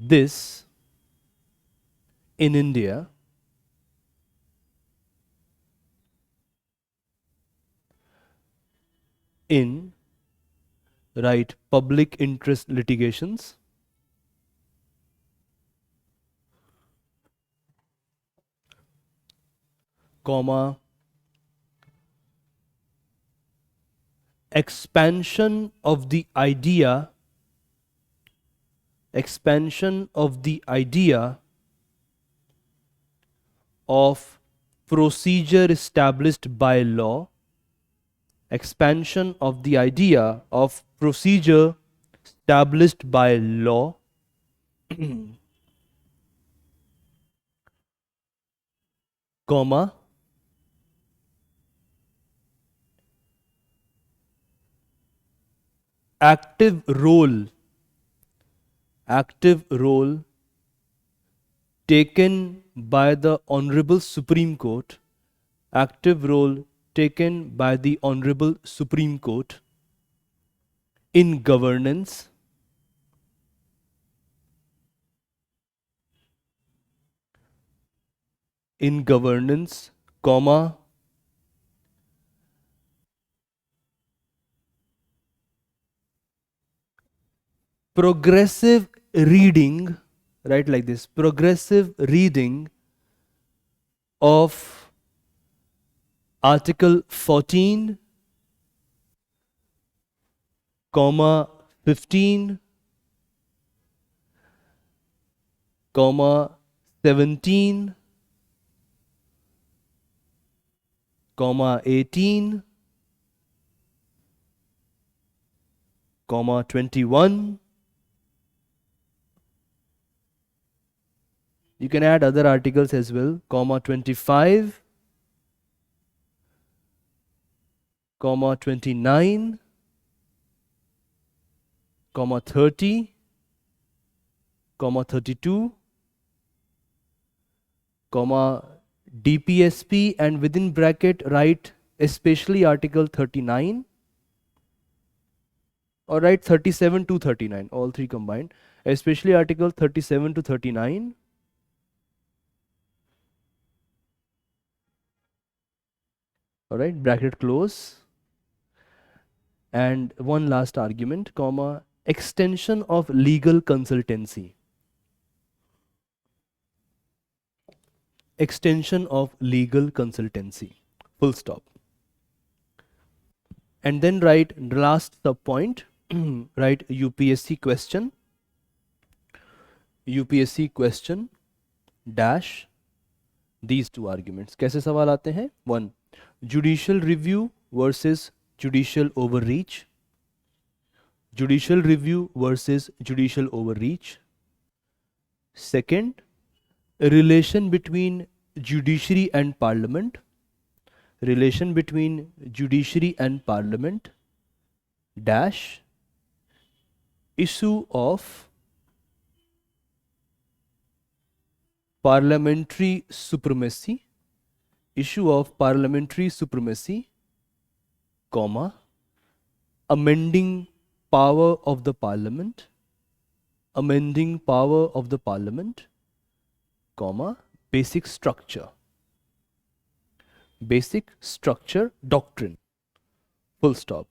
this in India in public interest litigations, comma, expansion of the idea of procedure established by law, comma, active role taken by the Honorable Supreme Court, in governance, comma, progressive reading, right, like this, progressive reading of Article 14, comma 15, comma 17, comma 18, comma 21. You can add other articles as well, comma 25, comma 29, comma 30, comma 32, comma DPSP, and within bracket write especially Article 39, or write 37 to 39, all three combined, especially Article 37 to 39. All right, bracket close. And one last argument, comma, extension of legal consultancy. Extension of legal consultancy. Full stop. And then write last sub point, write UPSC question. UPSC question dash these two arguments. कैसे सवाल आते हैं? 1. Judicial review versus judicial overreach. Judicial review versus judicial overreach. Second, relation between judiciary and parliament. Relation between judiciary and parliament dash issue of parliamentary supremacy. Issue of parliamentary supremacy, comma, amending power of the parliament. Amending power of the parliament, comma, basic structure. Basic structure doctrine. Full stop.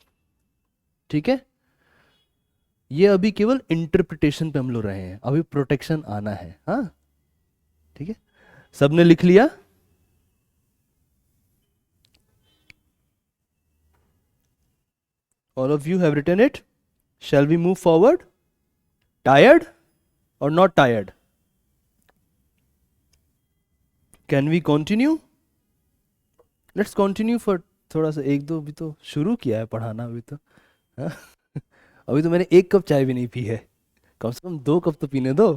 ठीक है? ये अभी केवल interpretation पे हम लोग रहे हैं, अभी प्रोटेक्शन आना है. हाँ, ठीक है, सबने लिख लिया? All of you have written it. Shall we move forward? Tired or not tired? Can we continue? Let's continue for थोड़ा सा, एक दो भी तो शुरू किया है पढ़ाना अभी तो. हाँ? अभी तो मैंने एक कप चाय भी नहीं पी है, कम से कम 2 कप तो पीने दो.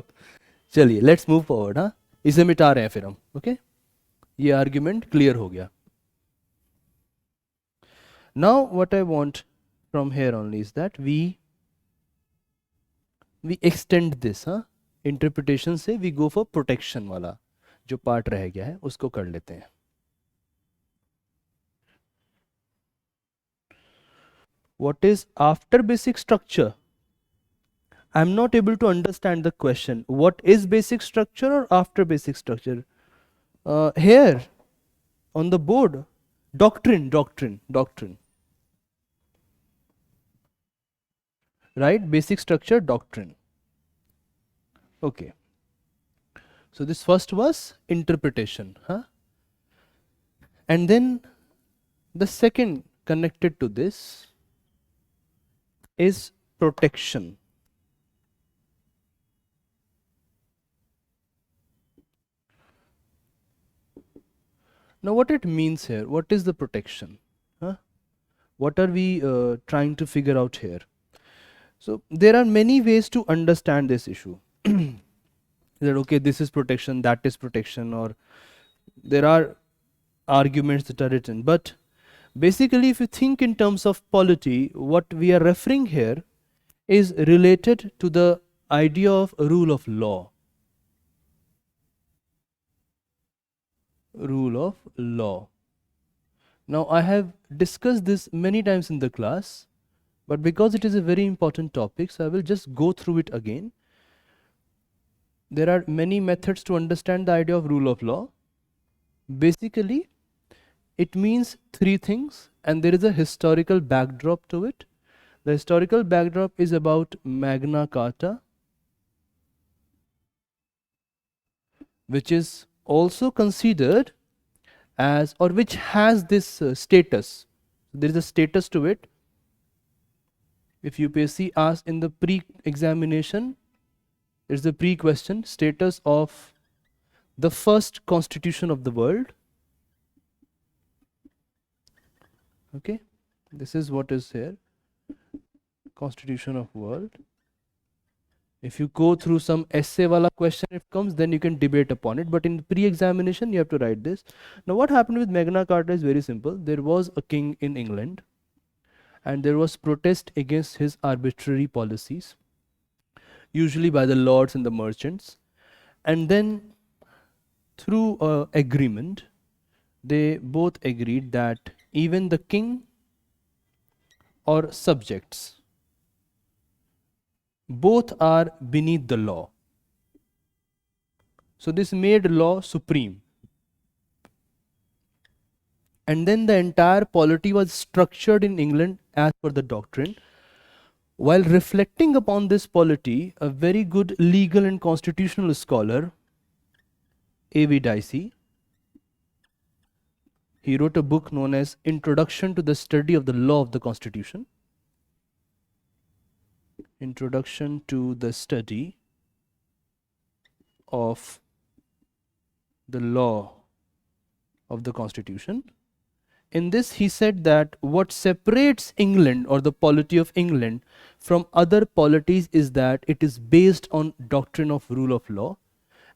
चलिए, लेट्स मूव फॉरवर्ड. हाँ, इसे मिटा रहे हैं फिर हम. ओके, ये आर्ग्यूमेंट क्लियर हो गया. Now what I want from here only is that we extend this. Interpretation से we go for protection वाला जो पार्ट रह गया है उसको कर लेते हैं. What is after basic structure? I am not able to understand the question. What is basic structure or after basic structure? Here on the board, doctrine. Right, basic structure doctrine. Okay, so this first was interpretation, and then the second connected to this is protection. Now what it means here, what is the protection? What are we trying to figure out here? So there are many ways to understand this issue. That okay, this is protection, that is protection, or there are arguments that are written. But basically, if you think in terms of polity, what we are referring here is related to the idea of rule of law. Rule of law. Now I have discussed this many times in the class, but because it is a very important topic, so I will just go through it again. There are many methods to understand the idea of rule of law. Basically, it means 3 things, and there is a historical backdrop to it. The historical backdrop is about Magna Carta, which is also considered as, or which has this status. There is a status to it. If UPSC asks in the pre-examination, there is a pre-question, status of the first constitution of the world. Okay, this is what is here, constitution of world. If you go through some essay wala question, if comes, then you can debate upon it, but in pre-examination you have to write this. Now what happened with Magna Carta is very simple. There was a king in England, and there was protest against his arbitrary policies, usually by the lords and the merchants. And then through a agreement, they both agreed that even the king or subjects, both are beneath the law. So this made law supreme. And then the entire polity was structured in England as per the doctrine. While reflecting upon this polity, a very good legal and constitutional scholar, A.V. Dicey, he wrote a book known as Introduction to the Study of the Law of the Constitution. Introduction to the Study of the Law of the Constitution. In this, he said that what separates England or the polity of England from other polities is that it is based on doctrine of rule of law.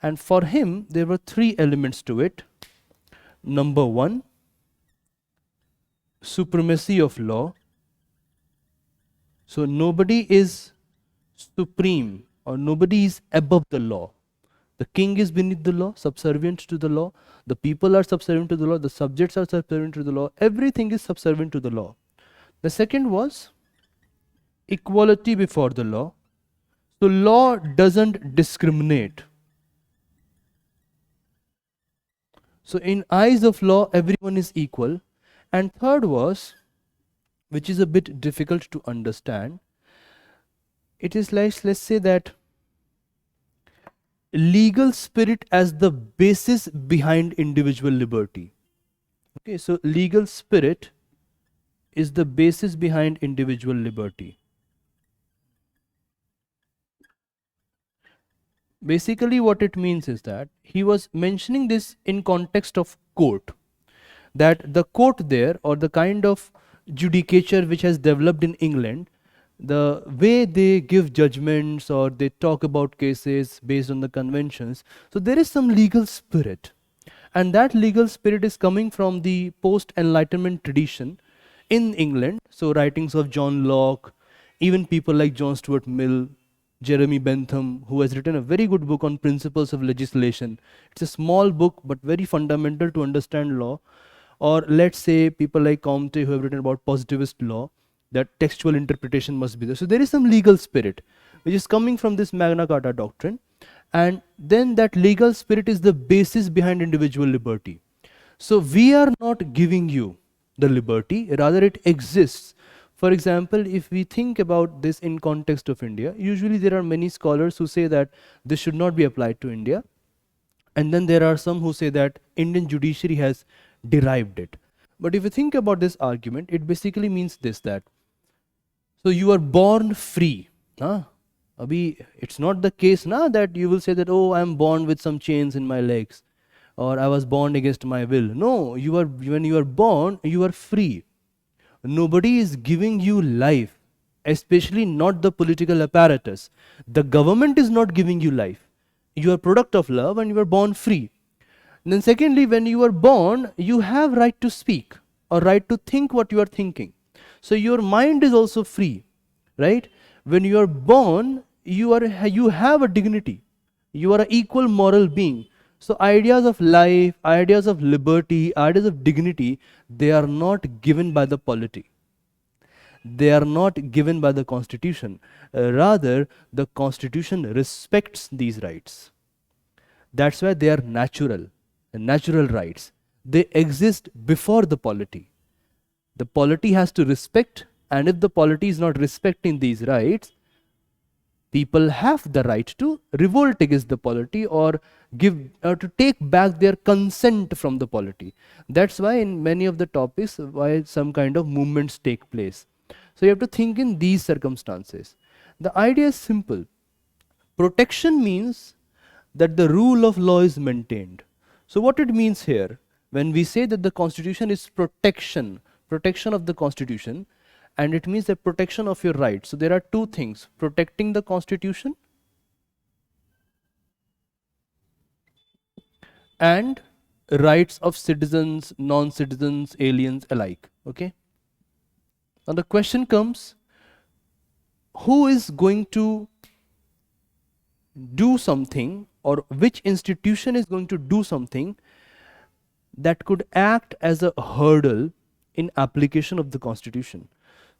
And for him, there were three elements to it. Number one, supremacy of law. So nobody is supreme or nobody is above the law. The king is beneath the law, subservient to the law. The people are subservient to the law. The subjects are subservient to the law. Everything is subservient to the law. The second was equality before the law. So law doesn't discriminate. So in eyes of law, everyone is equal. And third was, which is a bit difficult to understand, it is like, let's say that legal spirit as the basis behind individual liberty. Okay, so legal spirit is the basis behind individual liberty. Basically what it means is that he was mentioning this in context of court, that the court there, or the kind of judicature which has developed in England, the way they give judgments or they talk about cases based on the conventions, so there is some legal spirit, and that legal spirit is coming from the post-enlightenment tradition in England. So writings of John Locke, even people like John Stuart Mill, Jeremy Bentham, who has written a very good book on principles of legislation. It's a small book but very fundamental to understand law. Or let's say people like Comte, who have written about positivist law, that textual interpretation must be there. So there is some legal spirit which is coming from this Magna Carta doctrine, and then that legal spirit is the basis behind individual liberty. So we are not giving you the liberty, rather it exists. For example, if we think about this in context of India, usually there are many scholars who say that this should not be applied to India, and then there are some who say that Indian judiciary has derived it. But if you think about this argument, it basically means this, that so you are born free. Abhi, it's not the case that you will say that, oh, I am born with some chains in my legs, or I was born against my will. No, when you are born, you are free. Nobody is giving you life, especially not the political apparatus. The government is not giving you life. You are product of love and you are born free. And then secondly, when you are born, you have right to speak or right to think what you are thinking. So your mind is also free, right? When you are born, you have a dignity. You are an equal moral being. So ideas of life, ideas of liberty, ideas of dignity, they are not given by the polity. They are not given by the constitution. Rather, the constitution respects these rights. That's why they are natural rights. They exist before the polity. The polity has to respect, and if the polity is not respecting these rights, people have the right to revolt against the polity or to take back their consent from the polity. That's why in many of the topics, why some kind of movements take place. So you have to think in these circumstances. The idea is simple. Protection means that the rule of law is maintained. So what it means here, when we say that the constitution is protection of the constitution, and it means the protection of your rights. So there are two things: protecting the constitution and rights of citizens, non-citizens, aliens alike. Okay. Now the question comes, who is going to do something or which institution is going to do something that could act as a hurdle in application of the constitution.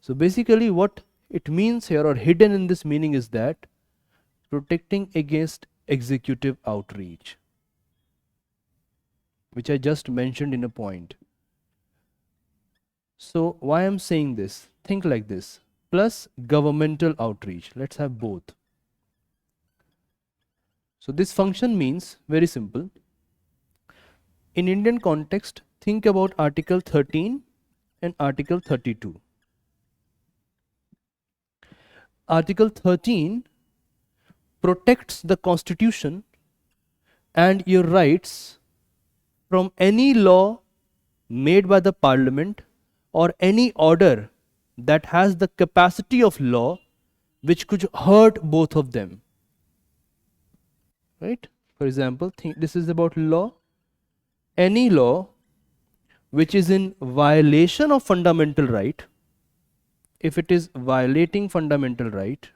So basically what it means here, or hidden in this meaning, is that protecting against executive outreach, which I just mentioned in a point. So why I'm saying this? Think like this: plus governmental outreach. Let's have both. So this function means very simple. In Indian context, think about Article 13 and Article 32. Article 13 protects the constitution and your rights from any law made by the parliament or any order that has the capacity of law which could hurt both of them. Right? For example, think this is about law. Any law which is in violation of fundamental right, if it is violating fundamental right,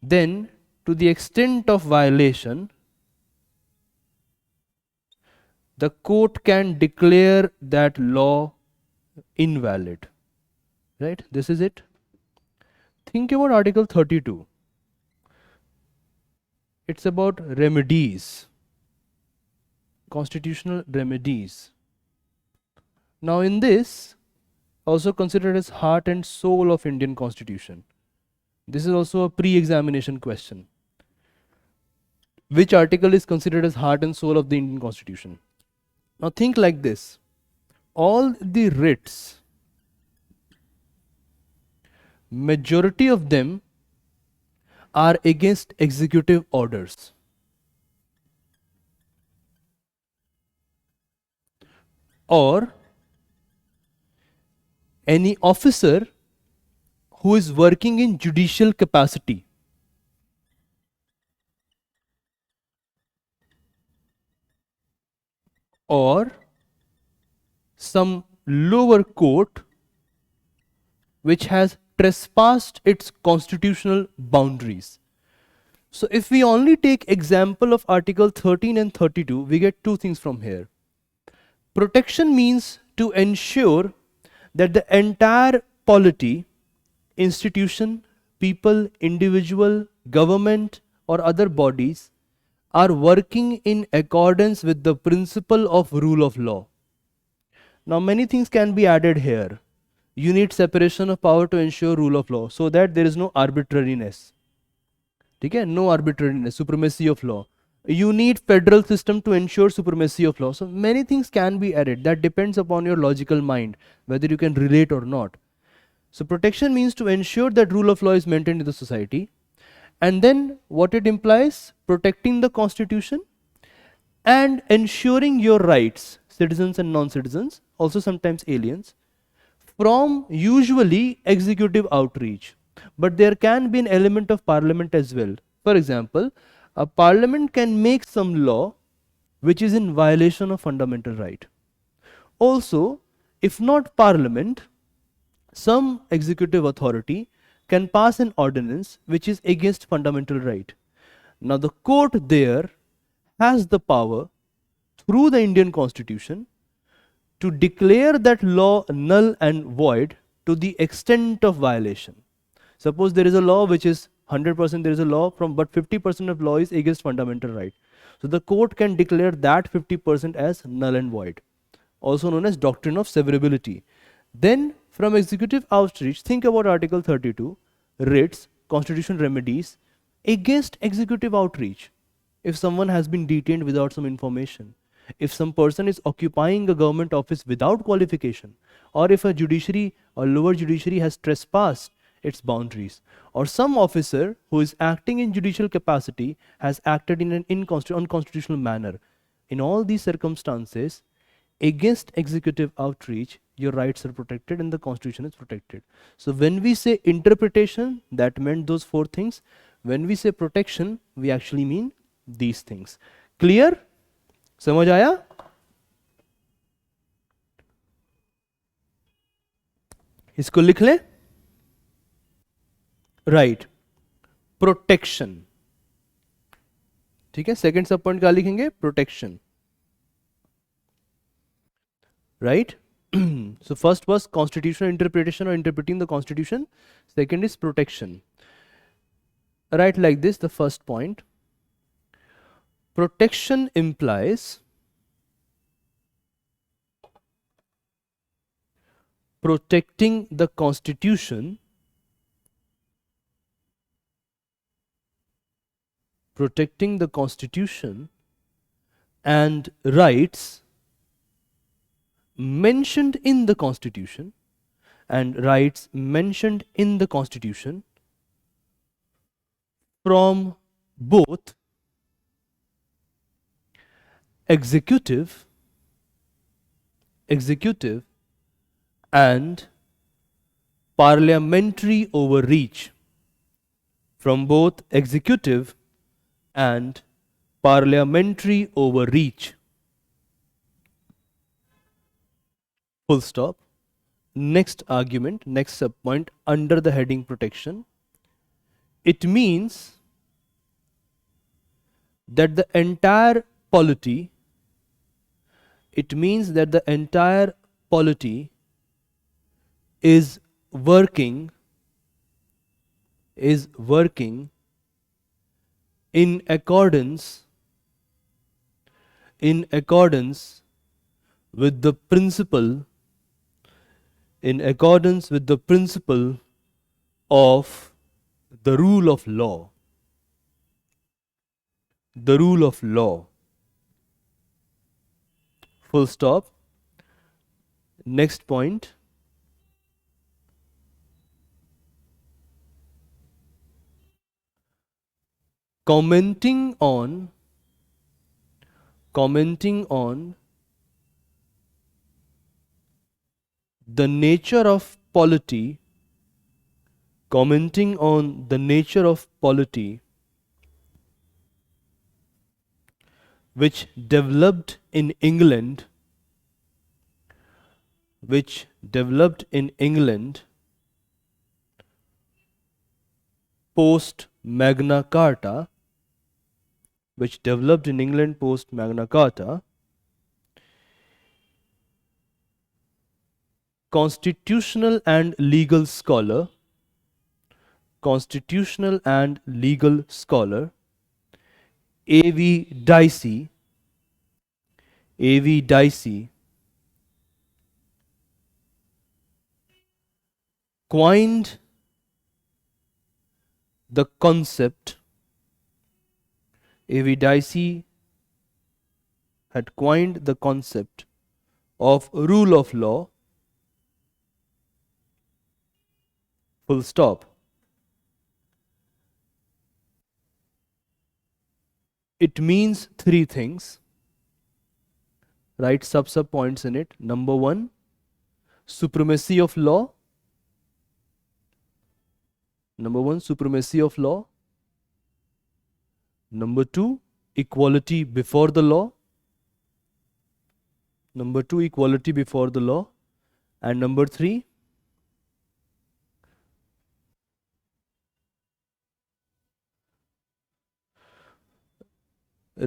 then to the extent of violation, the court can declare that law invalid. Right? This is it. Think about Article 32. It's about remedies, constitutional remedies. Now in this, also considered as heart and soul of Indian constitution, this is also a pre-examination question. Which article is considered as heart and soul of the Indian constitution? Now think like this: all the writs, majority of them are against executive orders. Or any officer who is working in judicial capacity. Or some lower court which has trespassed its constitutional boundaries. So if we only take example of Article 13 and 32, we get two things from here. Protection means to ensure that the entire polity, institution, people, individual, government or other bodies are working in accordance with the principle of rule of law. Now many things can be added here. You need separation of power to ensure rule of law, so that there is no arbitrariness. Okay? No arbitrariness, supremacy of law. You need federal system to ensure supremacy of law. So many things can be added. That depends upon your logical mind, whether you can relate or not. So protection means to ensure that rule of law is maintained in the society. And then what it implies? Protecting the constitution and ensuring your rights, citizens and non-citizens, also sometimes aliens, from usually executive outreach. But there can be an element of parliament as well. For example, a parliament can make some law which is in violation of fundamental right. Also, if not parliament, some executive authority can pass an ordinance which is against fundamental right. Now the court there has the power through the Indian constitution to declare that law null and void to the extent of violation. Suppose there is a law which is 100% there is a law from, but 50% of law is against fundamental right. So the court can declare that 50% as null and void, also known as doctrine of severability. Then from executive outreach, think about Article 32, writs, constitutional remedies against executive outreach. If someone has been detained without some information, if some person is occupying a government office without qualification, or if a judiciary or lower judiciary has trespassed its boundaries, or some officer who is acting in judicial capacity has acted in an unconstitutional manner, in all these circumstances, against executive outreach, your rights are protected and the constitution is protected. So when we say interpretation, that meant those four things. When we say protection, we actually mean these things. Clear? समझ आया? इसको लिख ले. Right. Protection. ठीक है, second सब point क्या लिखेंगे, protection, right. So first was constitutional interpretation or interpreting the constitution, second is protection. Write like this, the first point, protection implies protecting the constitution, protecting the constitution and rights mentioned in the constitution, and rights mentioned in the constitution from both executive and parliamentary overreach, from both executive and parliamentary overreach, full stop. Next argument, next subpoint under the heading protection, it means that the entire polity, it means that the entire polity is working in accordance with the principle, in accordance with the principle of the rule of law, the rule of law, full stop. Next point, commenting on the nature of polity, commenting on the nature of polity which developed in England, post Magna Carta, constitutional and legal scholar A.V. Dicey coined the concept, A.V. Dicey had coined the concept of rule of law, full stop. It means three things. Write sub points in it. Number one, supremacy of law. Number two, equality before the law. And number three,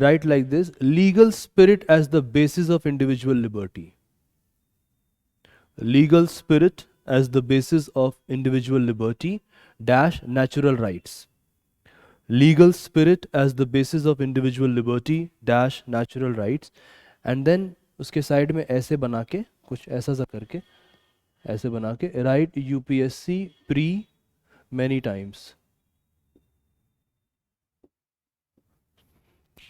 write like this, legal spirit as the basis of individual liberty. Legal spirit as the basis of individual liberty dash natural rights. Legal spirit as the basis of individual liberty dash natural rights. And then उसके side में ऐसे बना के, कुछ ऐसा सा करके, ऐसे बना के, write UPSC pre many times,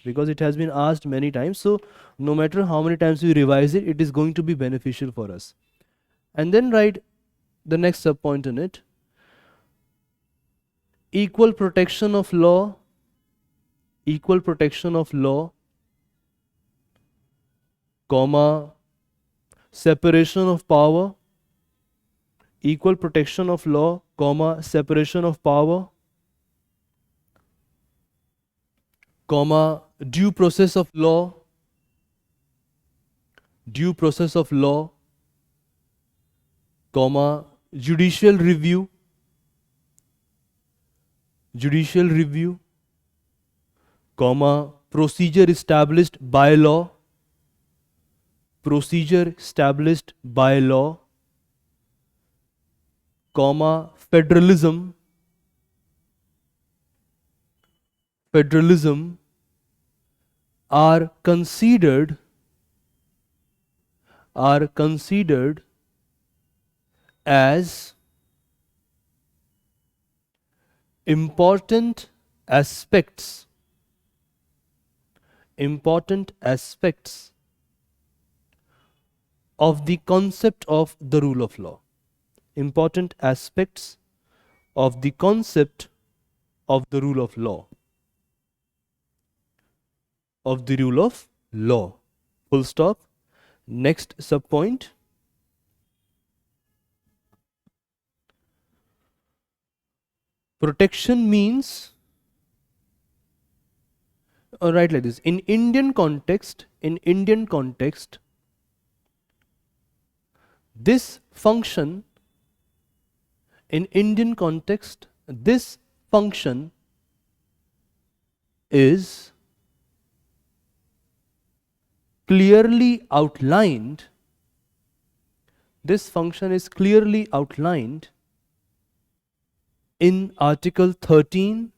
because it has been asked many times. So no matter how many times we revise it, it is going to be beneficial for us. And then write the next sub point in it, equal protection of law, comma, separation of power, equal protection of law, comma, separation of power, comma, due process of law, comma, judicial review, comma, procedure established by law, procedure established by law, comma, federalism, federalism are considered as important aspects of the concept of the rule of law. Important aspects of the concept of the rule of law. Of the rule of law. Full stop. Next subpoint. Protection means, write like this. In Indian context, this function is clearly outlined. This function is clearly outlined in Article 13,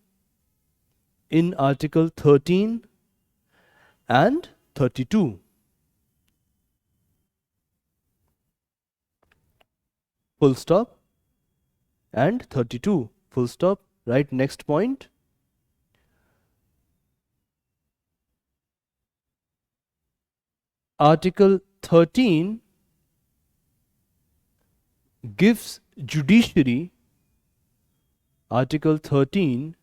and 32. Full stop. And 32. Full stop. Right, next point. Article 13 gives judiciary, Article 13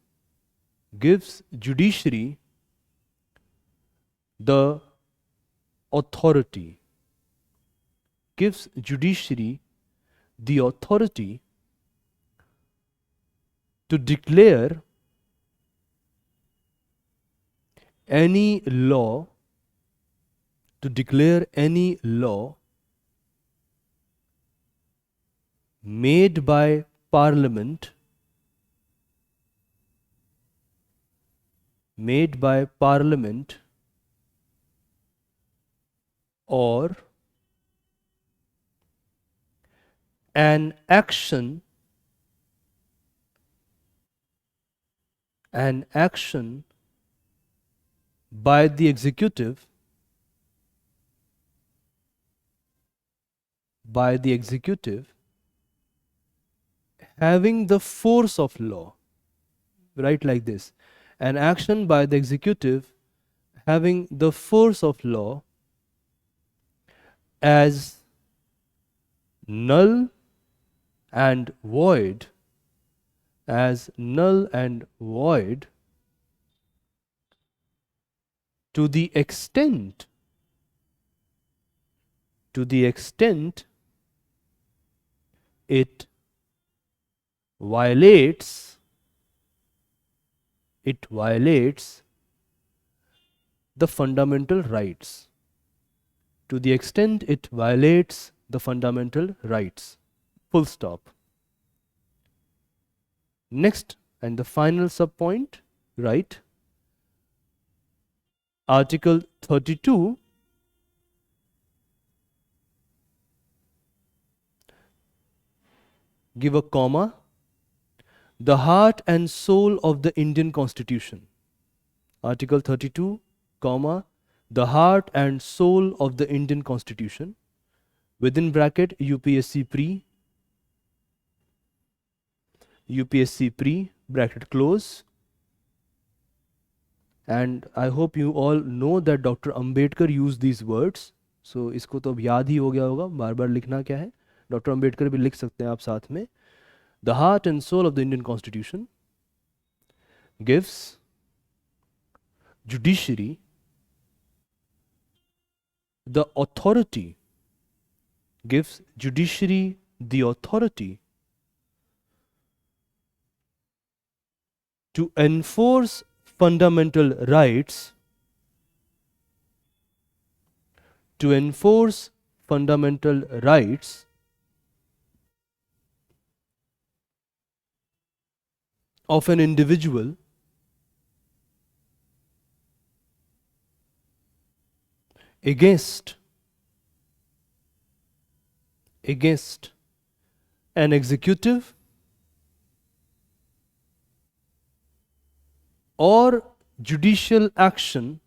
gives judiciary the authority, to declare any law, made by Parliament, or an action by the executive, having the force of law. Write like this. An action by the executive having the force of law as null and void, to the extent it violates the fundamental rights. To the extent it violates the fundamental rights. Full stop. Next and the final subpoint, right? Article 32 give a comma, the heart and soul of the Indian Constitution. Article 32, comma, the heart and soul of the Indian Constitution, within bracket UPSC pre, bracket close. And I hope you all know that Dr. Ambedkar used these words. So इसको तो अब याद ही हो गया होगा, बार बार लिखना क्या है. Dr. Ambedkar भी लिख सकते हैं आप साथ में. The heart and soul of the Indian Constitution gives judiciary the authority, to enforce fundamental rights, of an individual against an executive or judicial action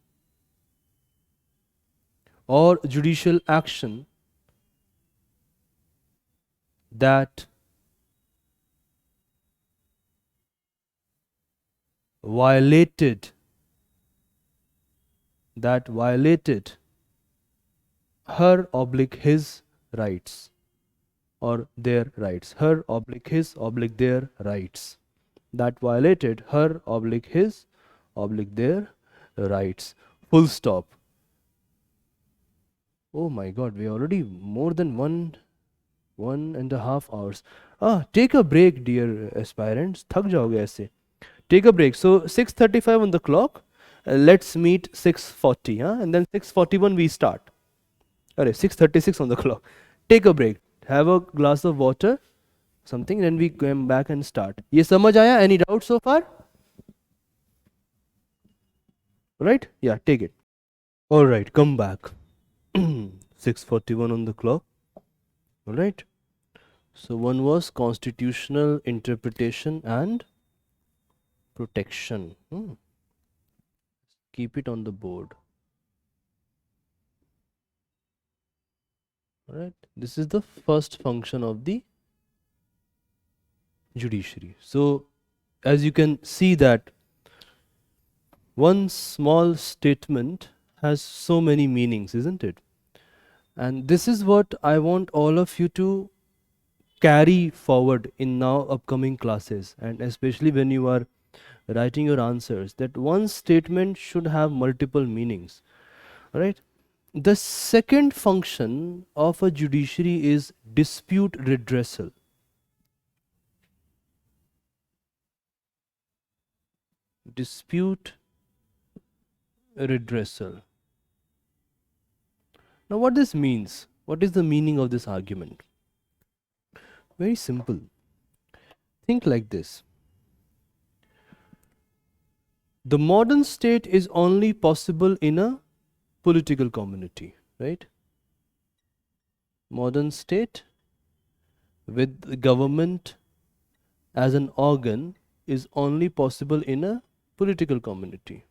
that violated her oblique his rights or their rights, her oblique his oblique their rights, that violated her oblique his oblique their rights. Full stop. Oh my god, we already more than 1.5 hours. Take a break, dear aspirants. थक जाओगे ऐसे. Take a break. So 6:35 on the clock. Let's meet 6:40, and then 6:41 we start. 6:36 on the clock. Take a break. Have a glass of water, something, then we come back and start. ये समझ आया? Any doubts so far? Right? Yeah, take it. All right, come back. 6:41 on the clock. All right. So one was constitutional interpretation and protection. Keep it on the board. All right. This is the first function of the judiciary. So as you can see that one small statement has so many meanings, isn't it? And this is what I want all of you to carry forward in now upcoming classes, and especially when you are writing your answers, that one statement should have multiple meanings. Right? The second function of a judiciary is dispute redressal. Dispute redressal. Now what this means? What is the meaning of this argument? Very simple. Think like this. The modern state is only possible in a political community, right? Modern state with the government as an organ is only possible in a political community.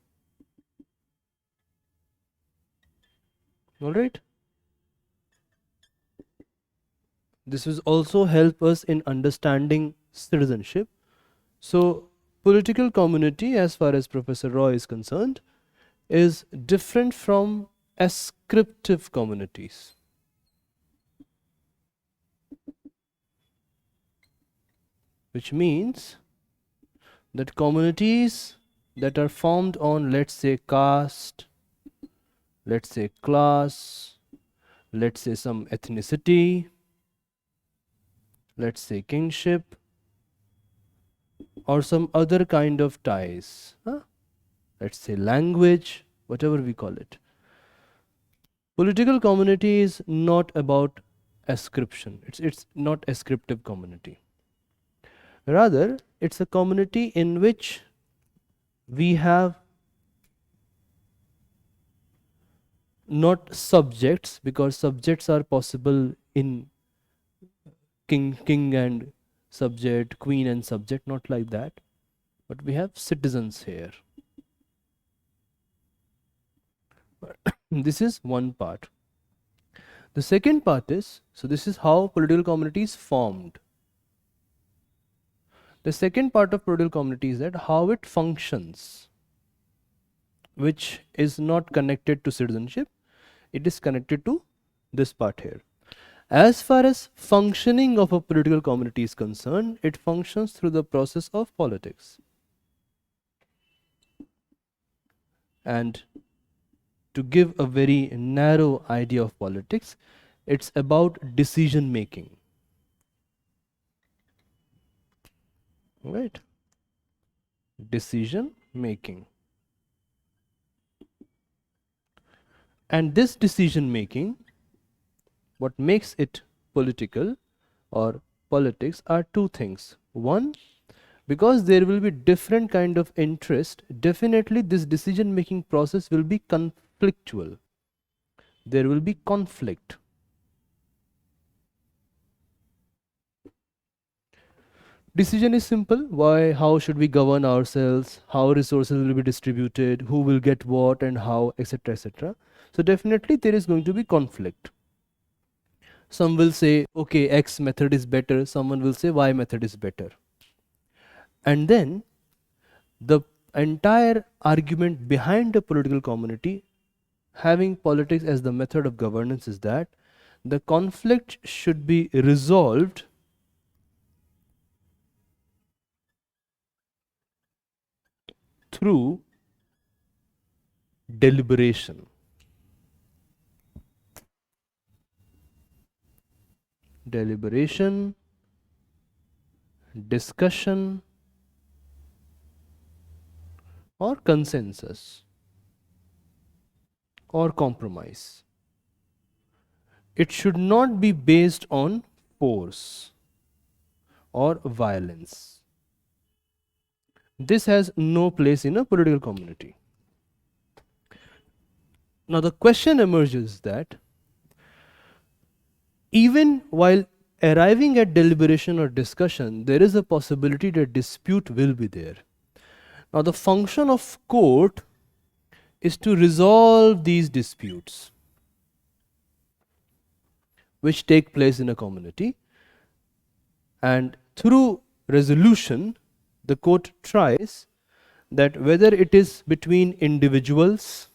All right? This will also help us in understanding citizenship. So, political community, as far as Professor Roy is concerned, is different from ascriptive communities. Which means that communities that are formed on, let's say, caste, let's say class, let's say some ethnicity, let's say kingship, or some other kind of ties, let's say language, whatever we call it. Political community is not about ascription. It's not ascriptive community. Rather, it's a community in which we have not subjects, because subjects are possible in king and subject, queen and subject, not like that, but we have citizens here. This is one part. The second part is, so this is how political community is formed. The second part of political community is that how it functions, which is not connected to citizenship, it is connected to this part here. As far as functioning of a political community is concerned, it functions through the process of politics. And to give a very narrow idea of politics, it's about decision making. Right? Decision making. And this decision making, what makes it political or politics, are two things. One, because there will be different kind of interest, definitely this decision making process will be conflictual. there will be conflict. Decision is simple. Why, how should we govern ourselves? How resources will be distributed? Who will get what and how, etc. etc. So definitely there is going to be conflict. Some will say, okay, X method is better. Someone will say Y method is better. And then the entire argument behind the political community having politics as the method of governance is that the conflict should be resolved through deliberation. Deliberation, discussion, or consensus, or compromise. It should not be based on force or violence. This has no place in a political community. Now the question emerges that even while arriving at deliberation or discussion, there is a possibility that dispute will be there. Now the function of court is to resolve these disputes which take place in a community, and through resolution the court tries that whether it is between individuals,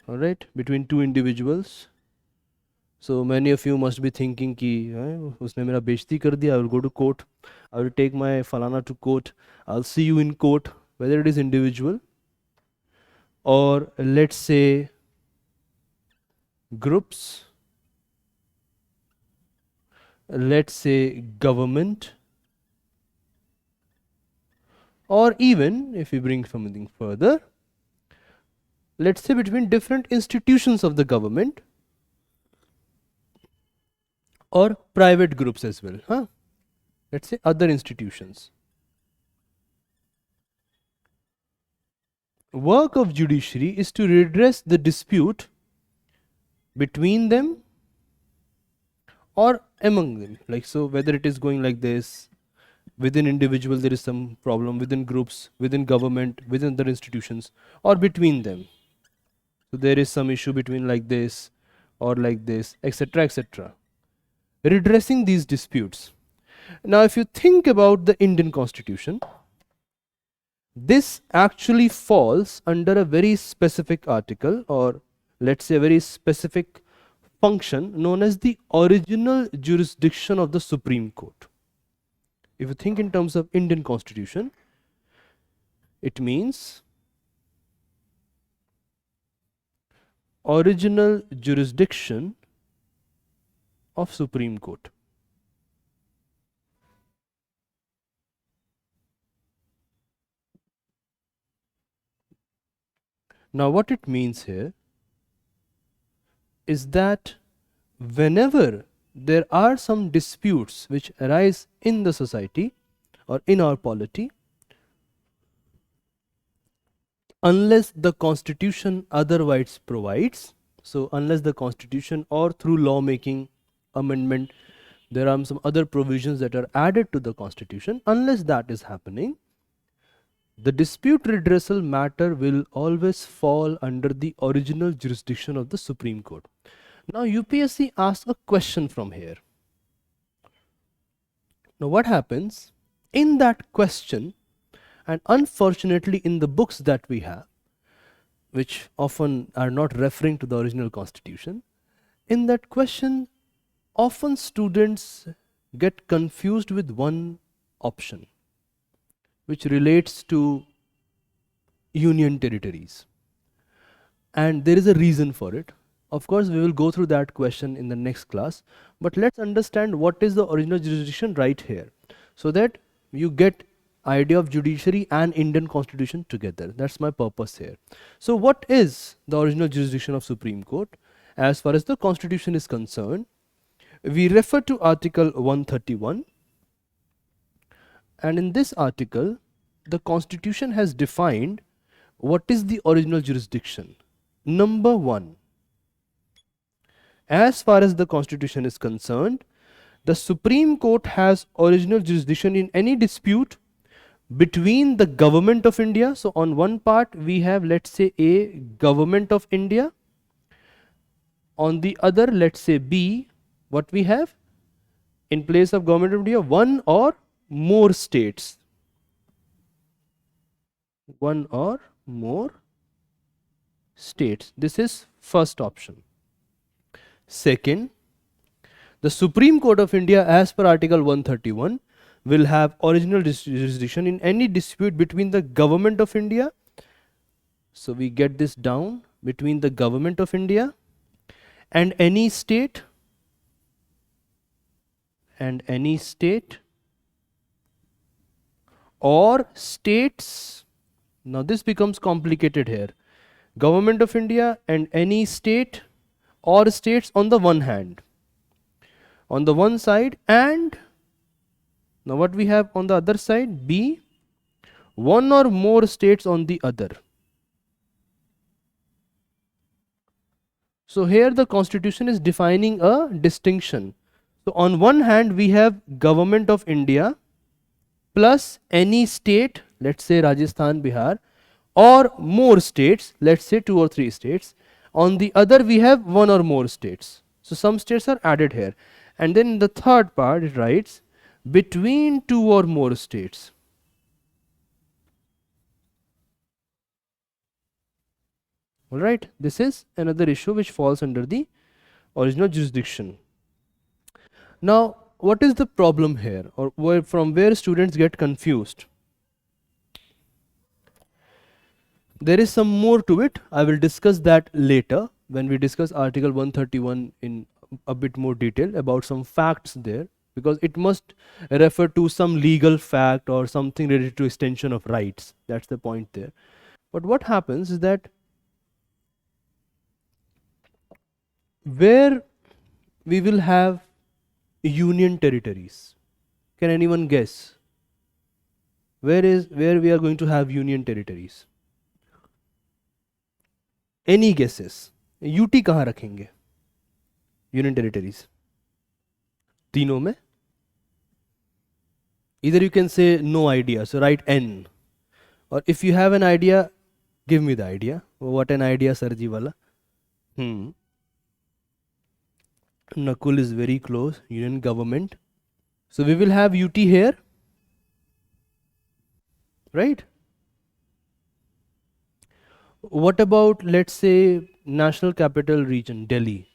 all right, between two individuals. So many of you must be thinking कि उसने मेरा बेइज्जती कर दिया, I will go to court, I will take my falana to court, I'll see you in court. Whether it is individual or let's say groups, let's say government, or even if we bring something further, let's say between different institutions of the government or private groups as well, let's say other institutions. Work of judiciary is to redress the dispute between them or among them. Like, so whether it is going like this, within individual there is some problem, within groups, within government, within other institutions, or between them. So there is some issue between like this or like this, etc. etc. Redressing these disputes. Now if you think about the Indian Constitution, this actually falls under a very specific article, or let's say a very specific function known as the original jurisdiction of the Supreme Court. If you think in terms of Indian Constitution, it means original jurisdiction of Supreme Court. Now what it means here is that whenever there are some disputes which arise in the society or in our polity, unless the Constitution otherwise provides, so unless the Constitution or through lawmaking amendment there are some other provisions that are added to the Constitution, unless that is happening, the dispute redressal matter will always fall under the original jurisdiction of the Supreme Court. Now UPSC asks a question from here. Now what happens in that question, and unfortunately in the books that we have, which often are not referring to the original Constitution, in that question often students get confused with one option which relates to union territories, and there is a reason for it. Of course we will go through that question in the next class, but let's understand what is the original jurisdiction right here, so that you get idea of judiciary and Indian Constitution together. That's my purpose here. So what is the original jurisdiction of Supreme Court? As far as the Constitution is concerned, we refer to Article 131, and in this article the Constitution has defined What is the original jurisdiction? Number one, as far as the Constitution is concerned, the Supreme Court has original jurisdiction in any dispute between the government of India. So on one part we have, let's say, A, government of India. On the other, let's say B, what we have? In place of government of India, one or more states. One or more states. This is first option. Second, the Supreme Court of India, as per Article 131, will have original jurisdiction in any dispute between the government of India. So we get this down, between the government of India and any state, or states. Now this becomes complicated here. Government of India and any state or states on the one hand, on the one side, and now what we have on the other side? B, one or more states on the other. So here the Constitution is defining a distinction. So on one hand we have government of India plus any state, let's say Rajasthan, Bihar, or more states, let's say 2 or 3 states. On the other we have one or more states. So some states are added here. And then in the third part it writes between 2 or more states. Alright, this is another issue which falls under the original jurisdiction. Now, what is the problem here, or from where students get confused? There is some more to it. I will discuss that later when we discuss Article 131 in a bit more detail about some facts there, because it must refer to some legal fact or something related to extension of rights. That's the point there. But what happens is that where we will have union territories, can anyone guess where we are going to have union territories? Any guesses? UT कहाँ रखेंगे union territories? तीनों में? Either you can say no idea, so write N, or if you have an idea, give me the idea. What an idea, Sarji wala? Nakul is very close. Union government. So we will have UT here, right? What about, let's say, national capital region, Delhi?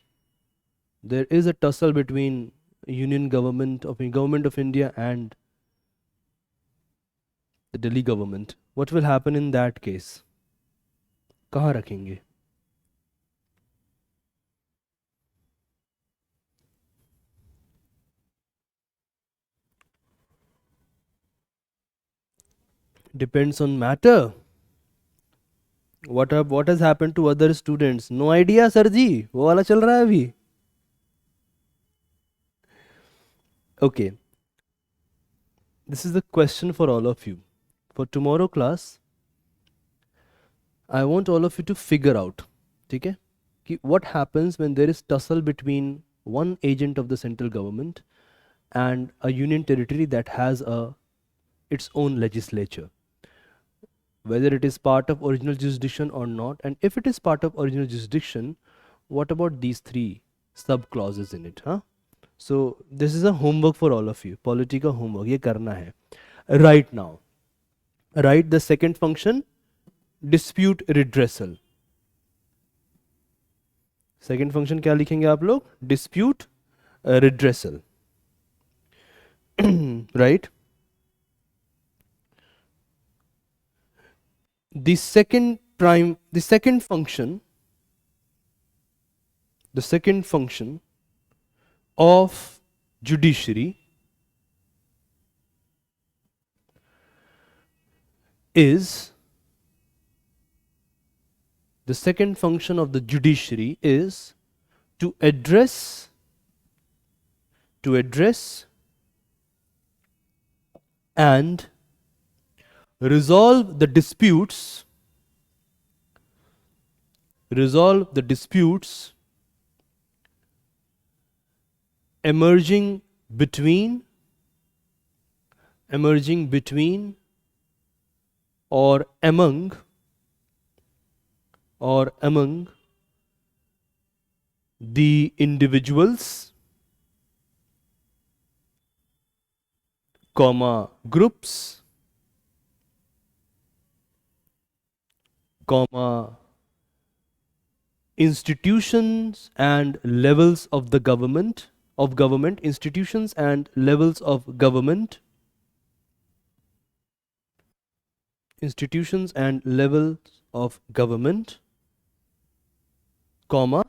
There is a tussle between Union government of India and the Delhi government. What will happen in that case? कहाँ रखेंगे? Depends on matter. What has happened to other students? No idea, sir जी. वो वाला चल रहा है अभी. Okay. This is the question for all of you. For tomorrow class, I want all of you to figure out, okay, what happens when there is tussle between one agent of the central government and a union territory that has its own legislature, whether it is part of original jurisdiction or not, and if it is part of original jurisdiction, what about these 3 sub clauses in it? So this is a homework for all of you. Polity का homework ये करना है. Right now, write the second function, dispute redressal. Second function क्या लिखेंगे आप लोग? Dispute redressal. Right? The second function of judiciary is to address and resolve the disputes resolve the disputes emerging between or among the individuals, comma, groups, comma, institutions and levels of the government, institutions and levels of government, institutions and levels of government, comma,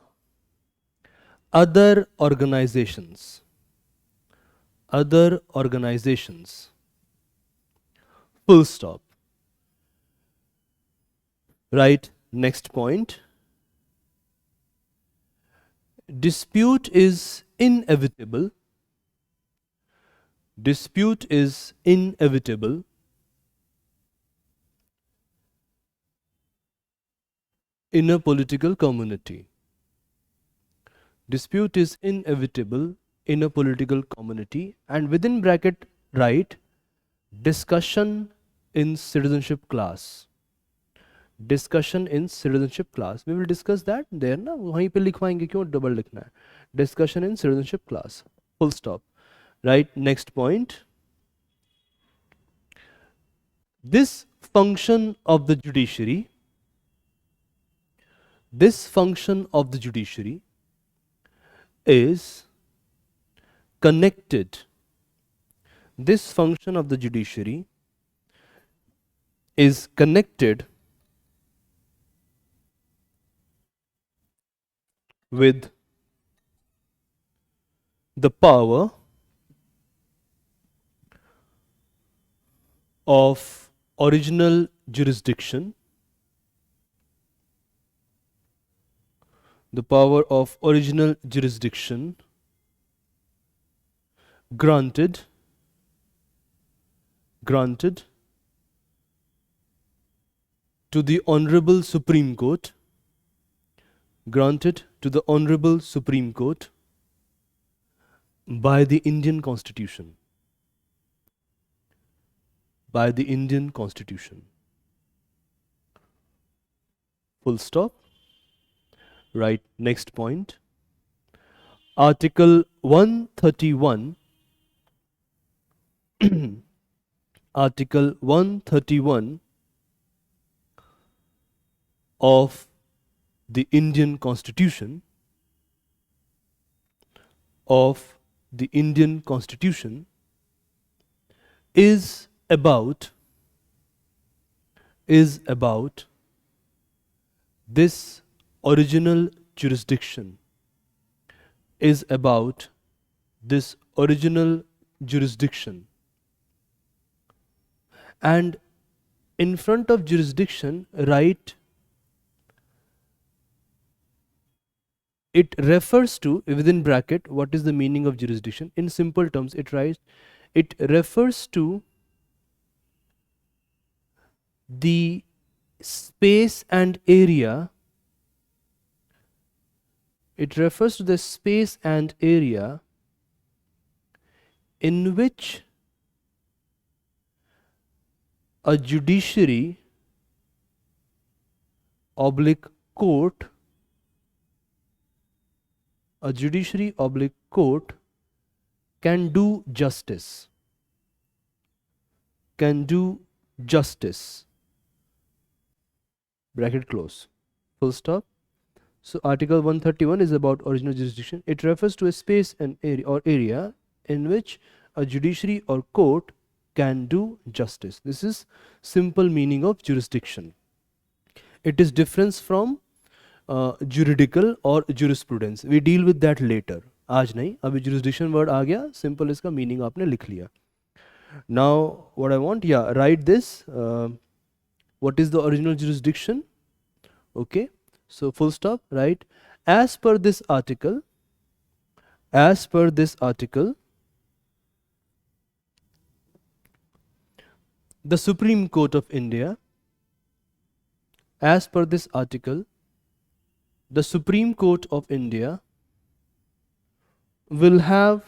other organizations, full stop. Right, next point. Dispute is inevitable. Dispute is inevitable in a political community. Dispute is inevitable in a political community, and within bracket write discussion in citizenship class. Discussion in citizenship class. We will discuss that there ना, वहीं पे लिखवाएंगे, क्यों double लिखना है. Discussion in citizenship class. Full stop. Right, next point. This function of the judiciary is connected. This function of the judiciary is connected with the power of original jurisdiction, granted to the Honorable Supreme Court, by the Indian Constitution. Full stop. Right, next point. Article 131 Article 131 of the Indian Constitution is about this original jurisdiction, and in front of jurisdiction write it refers to, within bracket, what is the meaning of jurisdiction. In simple terms it writes it refers to the space and area in which a judiciary oblique court can do justice. Bracket close. Full stop. So Article 131 is about original jurisdiction. It refers to a space and area in which a judiciary or court can do justice. This is simple meaning of jurisdiction. It is different from juridical or jurisprudence. We deal with that later. आज नहीं, अभी jurisdiction word आ गया, simple इसका meaning आपने लिख लिया. Now what I want, write this. What is the original jurisdiction? Okay, so full stop, right? As per this article, the Supreme Court of India, as per this article, the Supreme Court of India will have,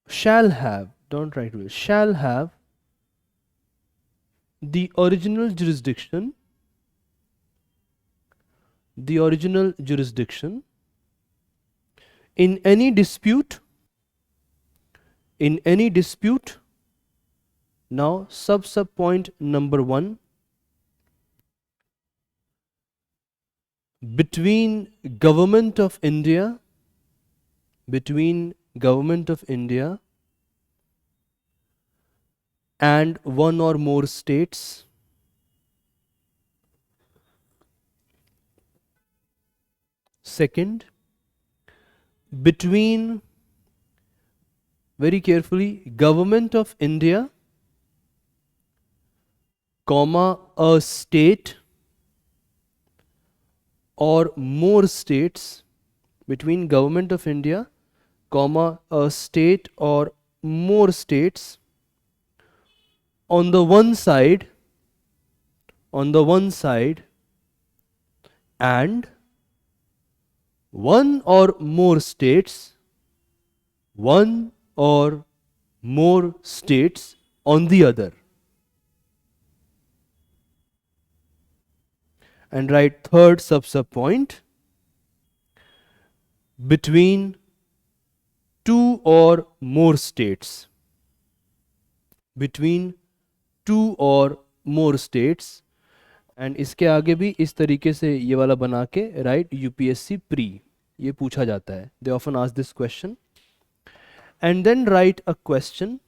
shall have, don't write will, shall have the original jurisdiction, in any dispute, now sub point number 1, between Government of India and one or more states, second, between, very carefully, Government of India, comma, a state or more states, between Government of India, comma, a state or more states, on the one side, and one or more states on the other. And write third sub point, between two or more states, and इसके आगे भी इस तरीके से ये वाला बना के राइट यूपीएससी प्री, ये पूछा जाता है, they often ask this question, and then write a question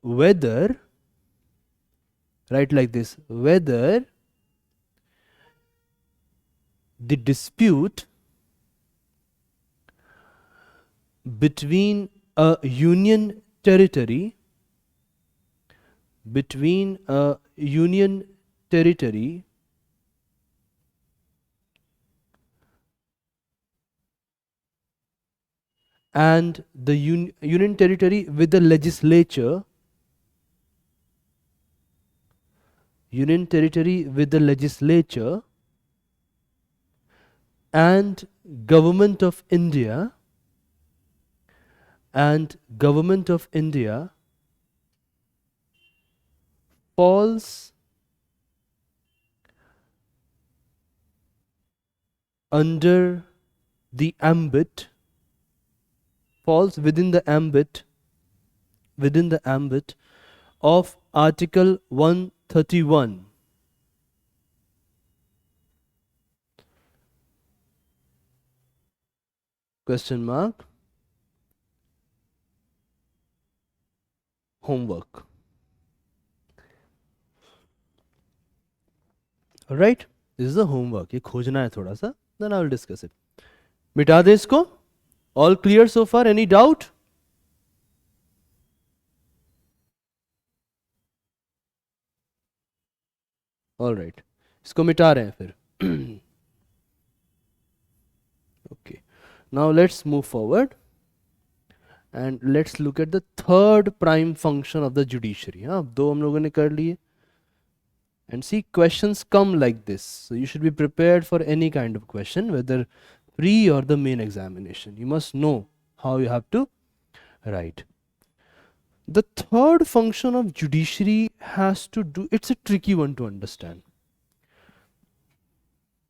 whether, write like this, whether the dispute between a union territory and the union territory with the legislature, and government of India falls under the ambit, falls within the ambit of Article 131. Question mark. Homework. Alright, this is the homework. ये खोजना है थोड़ा सा, then I will discuss it. मिटा दे इसको. All clear so far? Any doubt? All right. इसको मिटा रहे हैं फिर. Okay. Now let's move forward and let's look at the third prime function of the judiciary. हाँ, दो हम लोगों ने कर लिए. And see, questions come like this. So you should be prepared for any kind of question, whether pre or the main examination. You must know how you have to write. The third function of judiciary has to do, it's a tricky one to understand.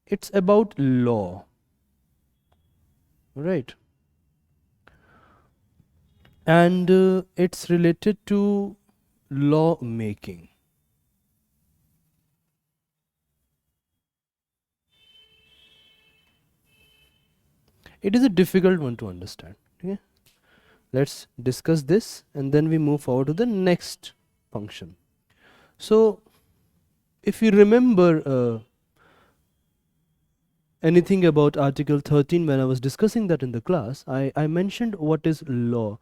It's about law, right? And it's related to law making. It is a difficult one to understand. Okay? Let's discuss this and then we move forward to the next function. So, if you remember anything about Article 13 when I was discussing that in the class, I mentioned what is law.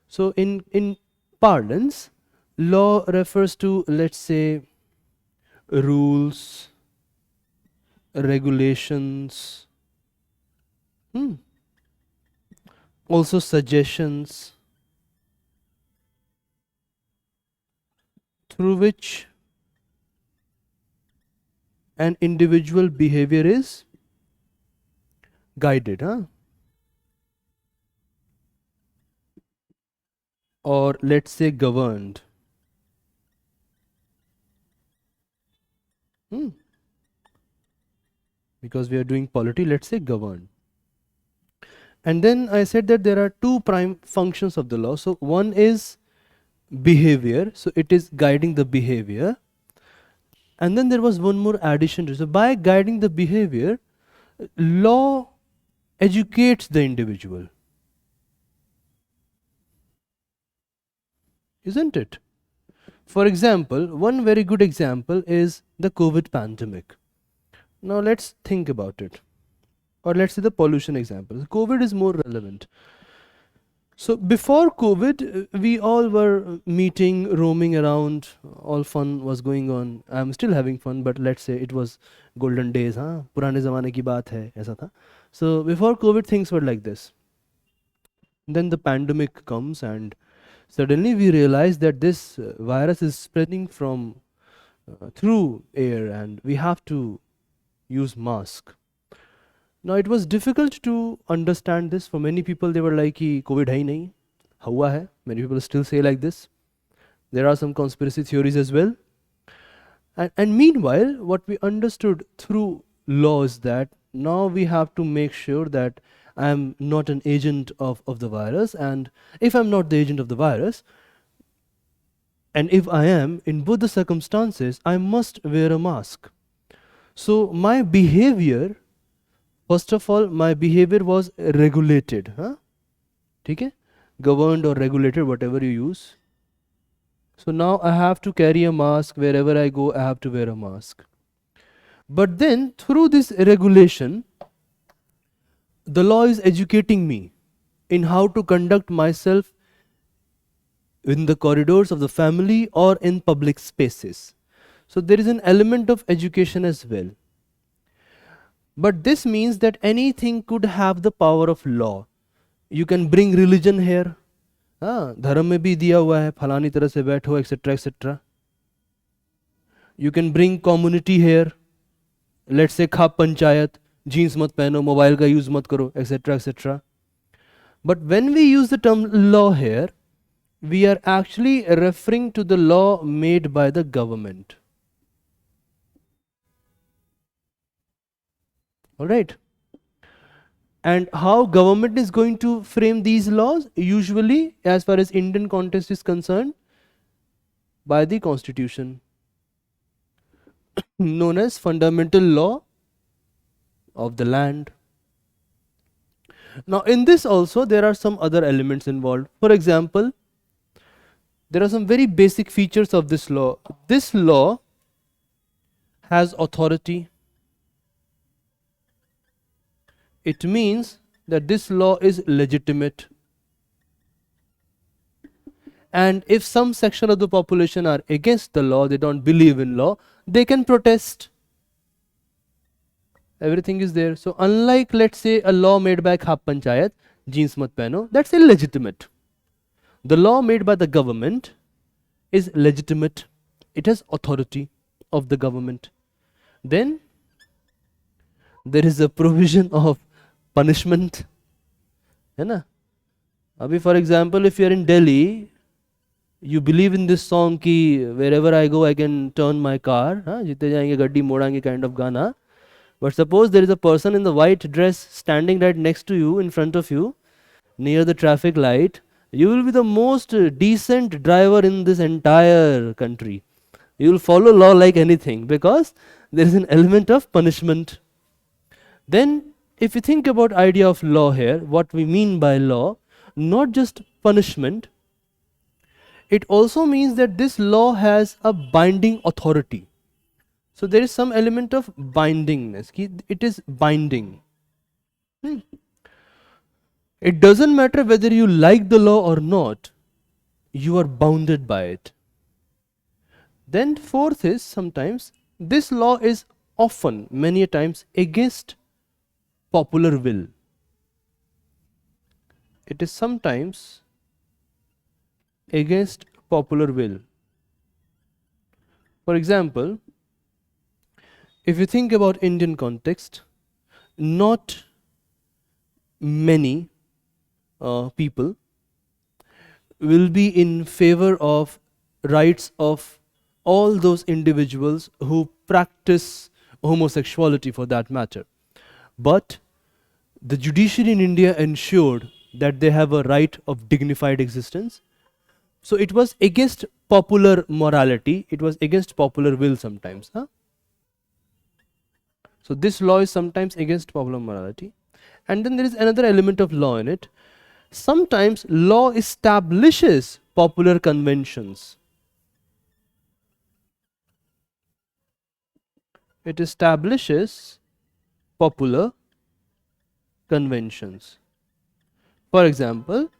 So, in parlance, law refers to, let's say, rules, regulations, also suggestions, through which an individual behavior is guided, or let's say governed. Hmm. Because we are doing polity, let's say governed. And then I said that there are two prime functions of the law. So one is behavior, so it is guiding the behavior. And then there was one more addition to it. So by guiding the behavior, law educates the individual, isn't it? For example, one very good example is the COVID pandemic. Now let's think about it. Or let's say the pollution example. COVID is more relevant. So before COVID, we all were meeting, roaming around, all fun was going on. I'm still having fun, but let's say it was golden days, हाँ पुराने ज़माने की बात है ऐसा था. So before COVID, things were like this. Then the pandemic comes, and suddenly we realize that this virus is spreading from through air, and we have to use mask. Now it was difficult to understand this. For many people, they were like कि COVID है ही नहीं, हुआ है. Many people still say like this. There are some conspiracy theories as well. And meanwhile, what we understood through law is that now we have to make sure that I'm not an agent of the virus, and if I'm not the agent of the virus, and if I am, in both the circumstances, I must wear a mask. So my behavior, first of all, my behavior was regulated. ठीक है? Governed or regulated, whatever you use. So now I have to carry a mask. Wherever I go, I have to wear a mask. But then through this regulation, the law is educating me in how to conduct myself in the corridors of the family or in public spaces. So there is an element of education as well. But this means that anything could have the power of law. You can bring religion here. धर्म में भी दिया हुआ है फलानी तरह से बैठो etc etc. You can bring community here. Let's say khap panchayat, jeans मत पहनो, मोबाइल का यूज मत करो etc etc. But when we use the term law here, we are actually referring to the law made by the government. All right. And how government is going to frame these laws? Usually, as far as Indian context is concerned, by the constitution, known as fundamental law of the land. Now in this also there are some other elements involved. For example, there are some very basic features of this law. This law has authority. It means that this law is legitimate. And if some section of the population are against the law, they don't believe in law, they can protest. Everything is there. So unlike, let's say, a law made by Khap Panchayat, jeans mat pehno, that's illegitimate. The law made by the government is legitimate. It has authority of the government. Then there is a provision of punishment. है ना? Abhi, for example, if you are in Delhi, you believe in this song ki wherever I go I can turn my car, jitne jayenge gaddi modange kind of gana. But suppose there is a person in the white dress standing right next to you, in front of you, near the traffic light. You will be the most decent driver in this entire country. You will follow law like anything because there is an element of punishment. Then if you think about idea of law here, what we mean by law, not just punishment, it also means that this law has a binding authority. So there is some element of bindingness. It is binding. It doesn't matter whether you like the law or not, you are bounded by it. Then fourth is, sometimes this law is often, many a times, against popular will. It is sometimes against popular will. For example, if you think about Indian context, not many people will be in favor of rights of all those individuals who practice homosexuality for that matter. But the judiciary in India ensured that they have a right of dignified existence. So it was against popular morality, it was against popular will sometimes. Huh? So this law is sometimes against popular morality. And then there is another element of law in it. Sometimes law establishes popular conventions. It establishes popular conventions. For example,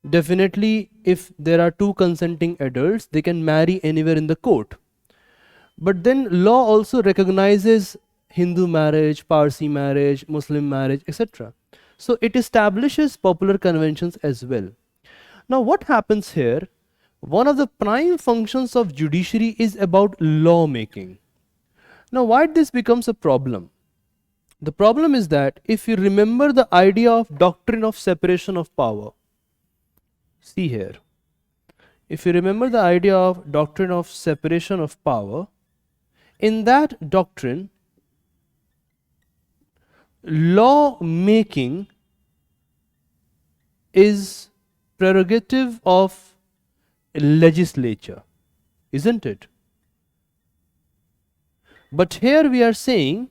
definitely if there are two consenting adults, they can marry anywhere in the court. But then law also recognizes Hindu marriage, Parsi marriage, Muslim marriage, etc. So it establishes popular conventions as well. Now what happens here? One of the prime functions of judiciary is about law making. Now why this becomes a problem? The problem is that if you remember the idea of doctrine of separation of power, see here, if you remember the idea of doctrine of separation of power, in that doctrine, law making is prerogative of legislature, isn't it? But here we are saying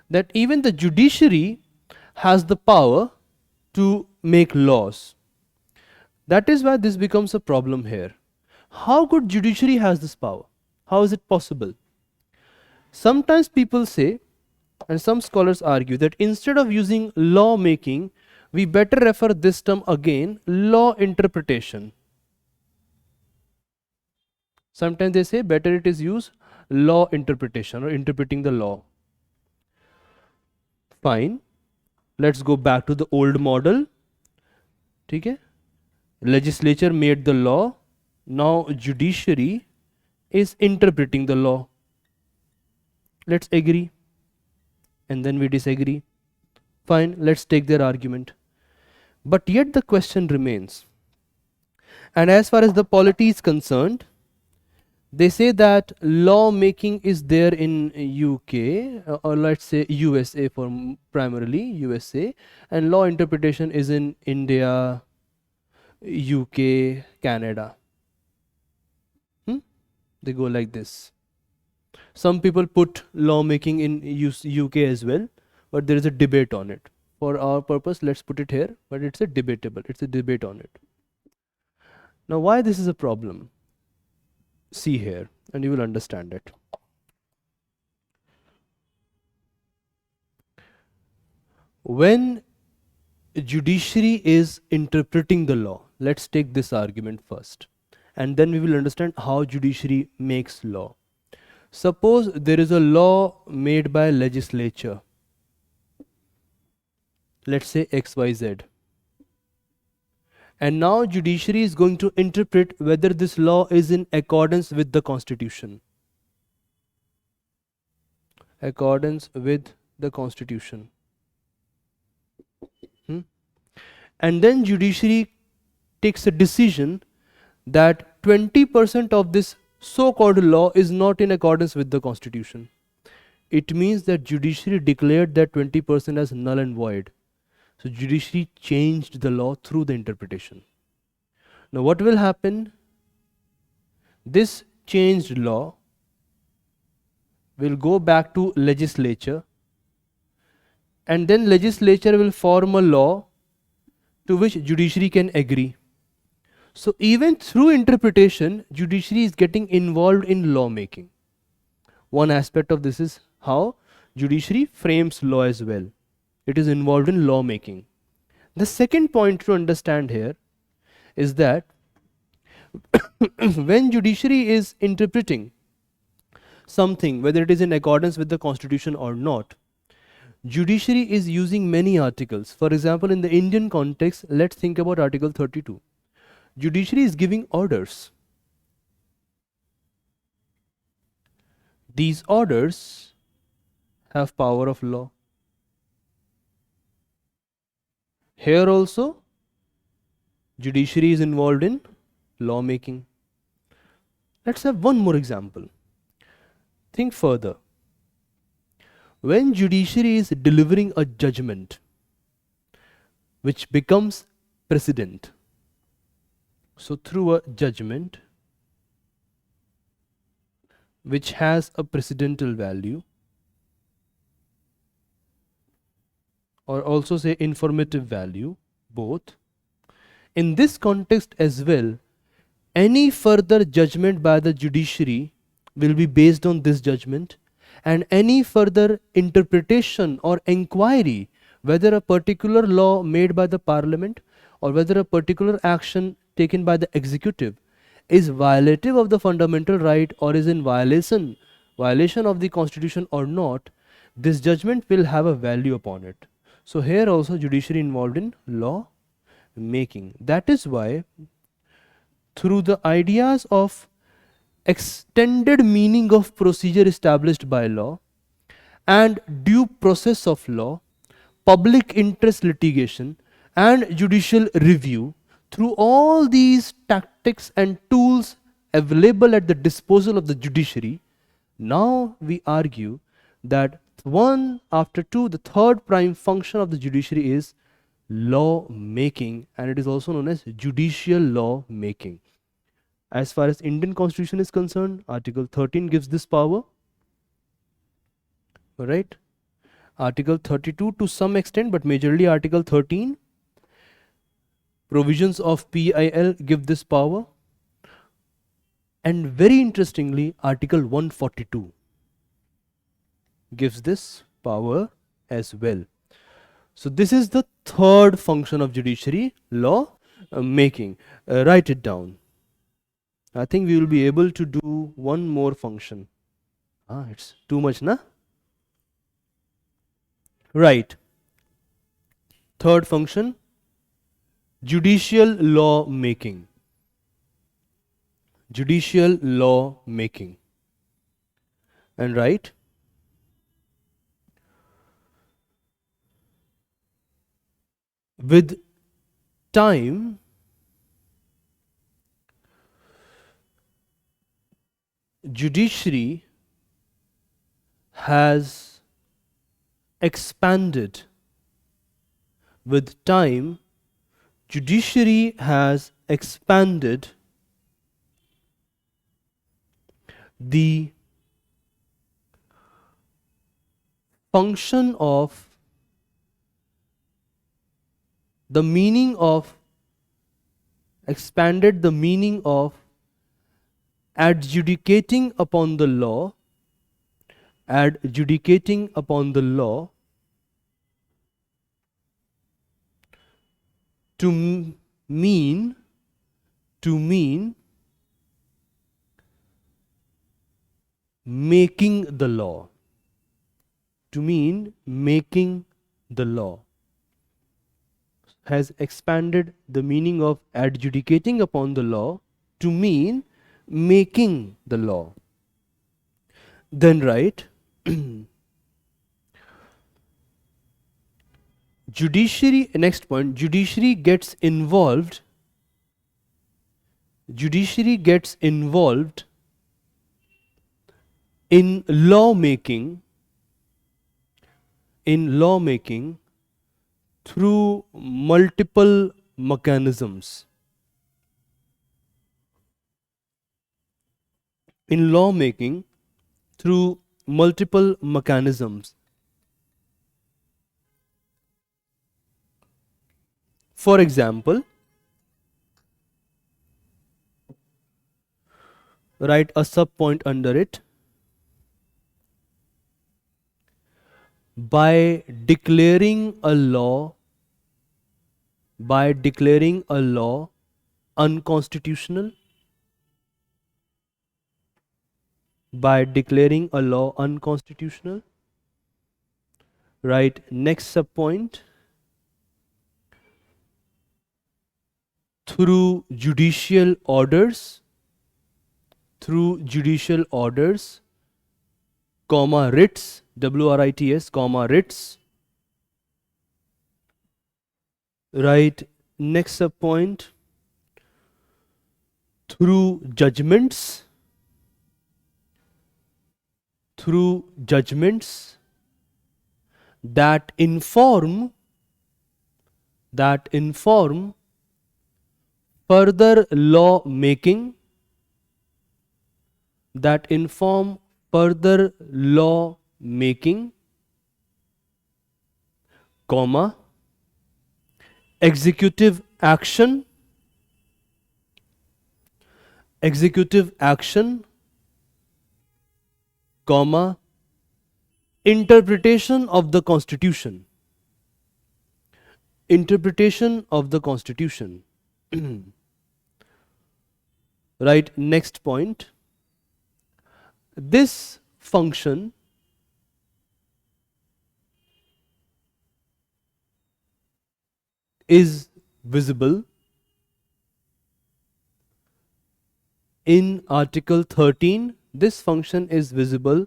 that even the judiciary has the power to make laws. That is why this becomes a problem here. How could judiciary has this power? How is it possible? Sometimes people say, and some scholars argue, that instead of using law making, we better refer this term again, law interpretation. Sometimes they say better it is used law interpretation or interpreting the law. Fine. Let's go back to the old model. Okay? Legislature made the law. Now judiciary is interpreting the law. Let's agree. And then we disagree. Fine, let's take their argument. But yet the question remains. And as far as the polity is concerned, they say that law making is there in UK or let's say USA for primarily USA, and law interpretation is in India, UK, Canada. They go like this. Some people put law making in UK as well, but there is a debate on it. For our purpose, let's put it here, but it's a debatable, it's a debate on it. Now why this is a problem? See here and you will understand it. When judiciary is interpreting the law, let's take this argument first, and then we will understand how judiciary makes law. Suppose there is a law made by legislature, let's say XYZ, and now judiciary is going to interpret whether this law is in accordance with the constitution. Accordance with the constitution. And then judiciary takes a decision that 20% of this so-called law is not in accordance with the constitution. It means that judiciary declared that 20% as null and void. So judiciary changed the law through the interpretation. Now what will happen? This changed law will go back to legislature, and then legislature will form a law to which judiciary can agree. So even through interpretation, judiciary is getting involved in law making. One aspect of this is how judiciary frames law as well. It is involved in law making. The second point to understand here is that when judiciary is interpreting something, whether it is in accordance with the constitution or not, judiciary is using many articles. For example, in the Indian context, let's think about Article 32. Judiciary is giving orders. These orders have power of law. Here also, judiciary is involved in lawmaking. Let's have one more example. Think further. When judiciary is delivering a judgment which becomes precedent, so through a judgment which has a precedental value, or also say informative value, both, in this context as well, any further judgment by the judiciary will be based on this judgment, and any further interpretation or inquiry, whether a particular law made by the parliament or whether a particular action taken by the executive is violative of the fundamental right or is in violation of the constitution or not, this judgment will have a value upon it. So here also judiciary involved in law making. That is why through the ideas of extended meaning of procedure established by law and due process of law, public interest litigation and judicial review, through all these tactics and tools available at the disposal of the judiciary, now we argue that one after two, the third prime function of the judiciary is law making, and it is also known as judicial law making. As far as Indian Constitution is concerned, Article 13 gives this power, right? Article 32 to some extent, but majorly Article 13. Provisions of PIL give this power. And very interestingly, Article 142 gives this power as well. So this is the third function of judiciary, law making. Write it down. I think we will be able to do one more function. It's too much, na? Right. Third function, judicial law making. Judicial law making. And right. With time, judiciary has expanded. With time, judiciary has expanded the function of the meaning of adjudicating upon the law, to mean making the law. Has expanded the meaning of adjudicating upon the law to mean making the law. Then right. Judiciary, next point, judiciary gets involved in lawmaking through multiple mechanisms. For example, write a sub-point under it. By declaring a law unconstitutional. Right, next sub-point. Through judicial orders comma writs, WRITS, comma writs. Right, next sub point, through judgments that inform further law making, comma, executive action, comma, interpretation of the Constitution. Right, next point. This function is visible in Article 13. This function is visible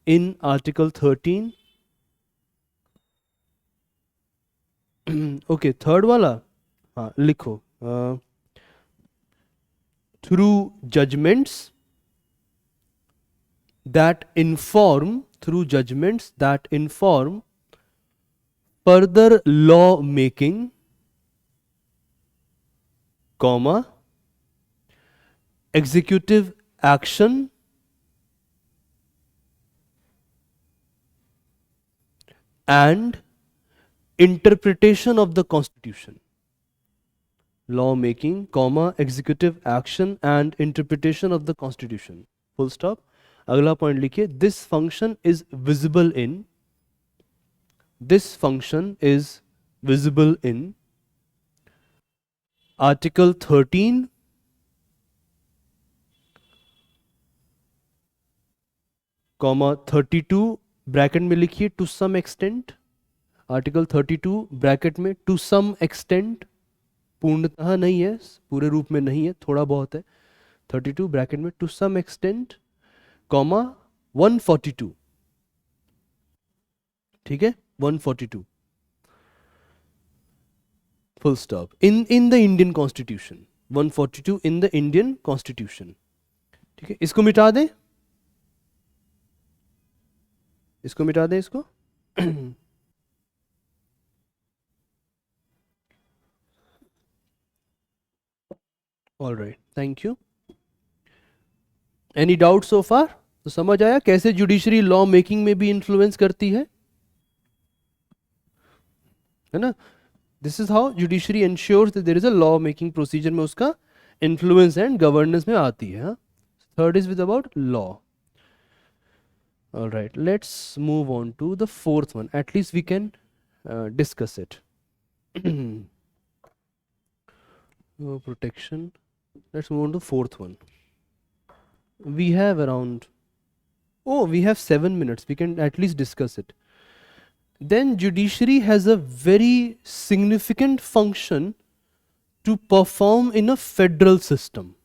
in Article 13. Okay, third wala, हाँ लिखो, through judgments that inform further law making, comma, executive action and interpretation of the Constitution. Law making, comma, executive action and interpretation of the Constitution. Full stop. अगला point लिखिए, this function is visible in Article 13, comma 32 bracket में लिखिए to some extent. Article 32 bracket में to some extent, पूर्णतः नहीं है, पूरे रूप में नहीं है, थोड़ा बहुत है. 32 ब्रैकेट में to some extent, comma 142. ठीक है, 142 full stop. In the Indian Constitution, 142 in the Indian Constitution. ठीक है, इसको मिटा दें, इसको All right, thank you. Any doubt so far? तो समझ आया कैसे जुडिशरी लॉ मेकिंग में भी इन्फ्लुएंस करती है ना? This is how judiciary ensures that there is a law making procedure में उसका इन्फ्लुएंस एंड गवर्नेंस में आती है. Third is with about law. All right, let's move on to the fourth one. At least we can discuss it. Protection. Let's move on to fourth one. We have around, we have 7 minutes. We can at least discuss it. Then judiciary has a very significant function to perform in a federal system.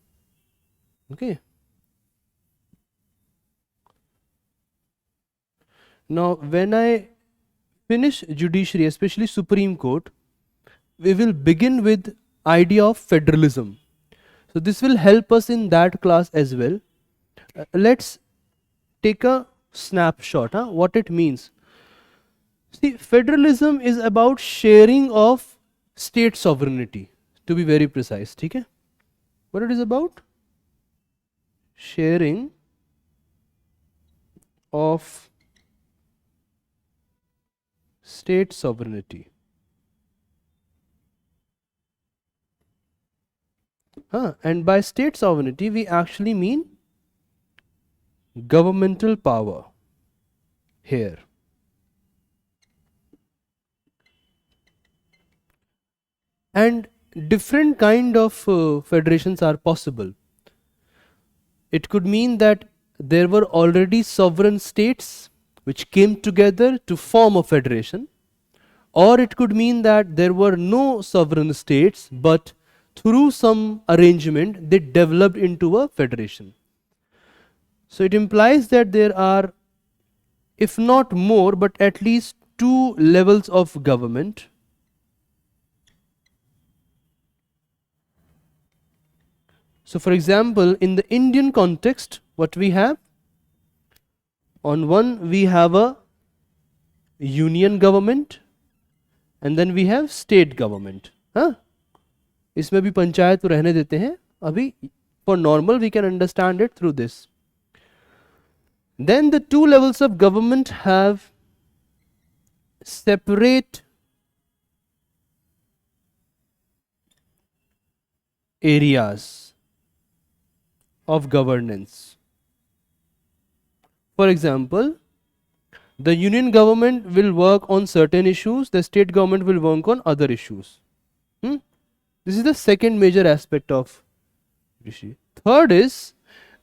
Okay. Now, when I finish judiciary, especially Supreme Court, we will begin with idea of federalism. So this will help us in that class as well. Let's take a snapshot, what it means. See, federalism is about sharing of state sovereignty, to be very precise. ठीक है? What it is about? Sharing of state sovereignty. And by state sovereignty we actually mean governmental power here. And different kind of federations are possible. It could mean that there were already sovereign states which came together to form a federation, or it could mean that there were no sovereign states, but through some arrangement they developed into a federation. So it implies that there are if not more, but at least 2 levels of government. So for example, in the Indian context, what we have, on one we have a union government and then we have state government. हाँ, इसमें भी पंचायत तो रहने देते हैं अभी, for normal we can understand it through this. Then the 2 levels of government have separate areas of governance. For example, the union government will work on certain issues, the state government will work on other issues. This is the second major aspect of Judiciary. Third is,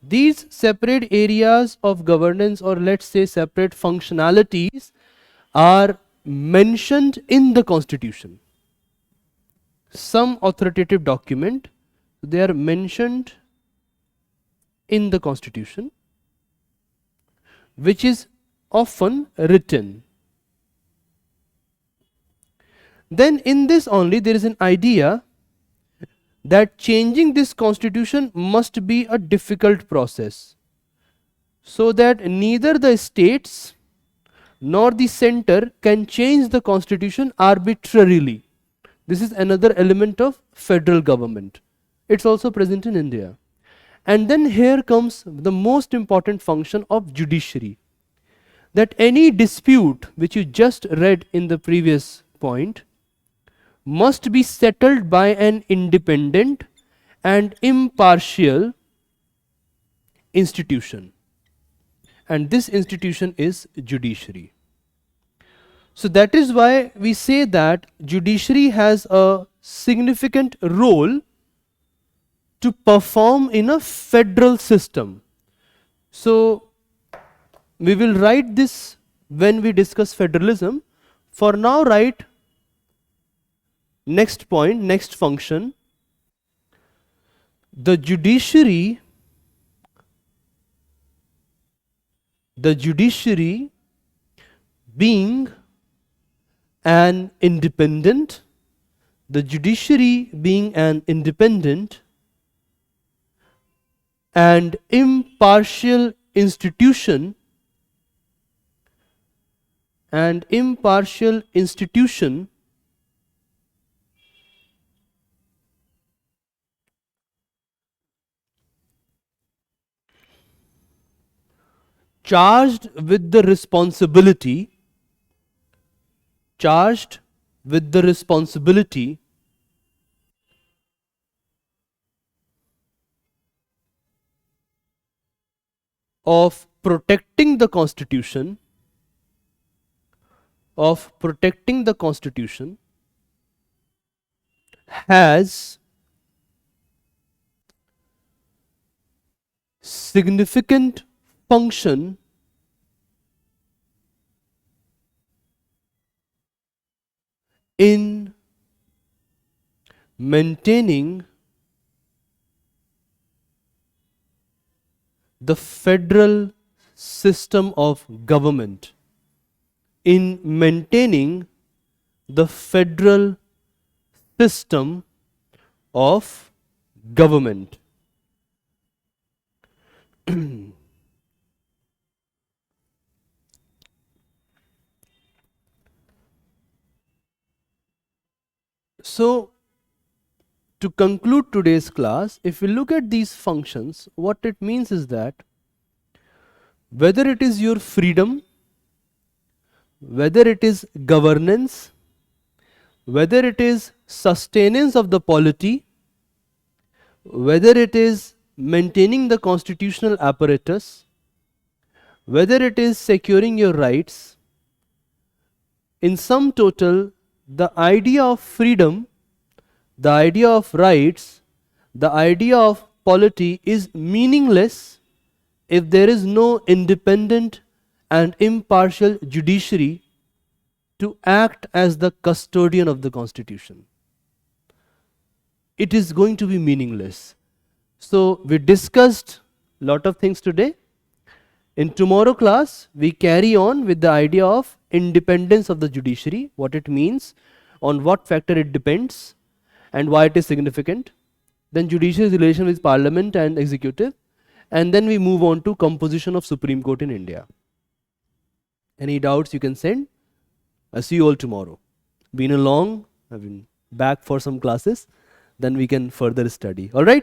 these separate areas of governance, or let's say separate functionalities, are mentioned in the Constitution. Some authoritative document, they are mentioned in the Constitution, which is often written. Then in this only there is an idea that changing this constitution must be a difficult process, so that neither the states nor the center can change the constitution arbitrarily. This is another element of federal government. It's also present in India. And then here comes the most important function of judiciary, that any dispute which you just read in the previous point must be settled by an independent and impartial institution, and this institution is judiciary. So that is why we say that judiciary has a significant role to perform in a federal system. So we will write this when we discuss federalism. For now, write next point, next function. The judiciary being an independent, and impartial institution, charged with the responsibility of protecting the constitution, has significant function in maintaining the federal system of government, So, to conclude today's class, if we look at these functions, what it means is that whether it is your freedom, whether it is governance, whether it is sustenance of the polity, whether it is maintaining the constitutional apparatus, whether it is securing your rights, in sum total, the idea of freedom, the idea of rights, the idea of polity is meaningless if there is no independent and impartial judiciary to act as the custodian of the constitution. It is going to be meaningless. So we discussed a lot of things today. In tomorrow class, we carry on with the idea of independence of the judiciary, what it means, on what factor it depends, and why it is significant. Then judiciary's relation with parliament and executive, and then we move on to composition of Supreme Court in India. Any doubts you can send? I'll see you all tomorrow. Been a long, I've been back for some classes, then we can further study. All right?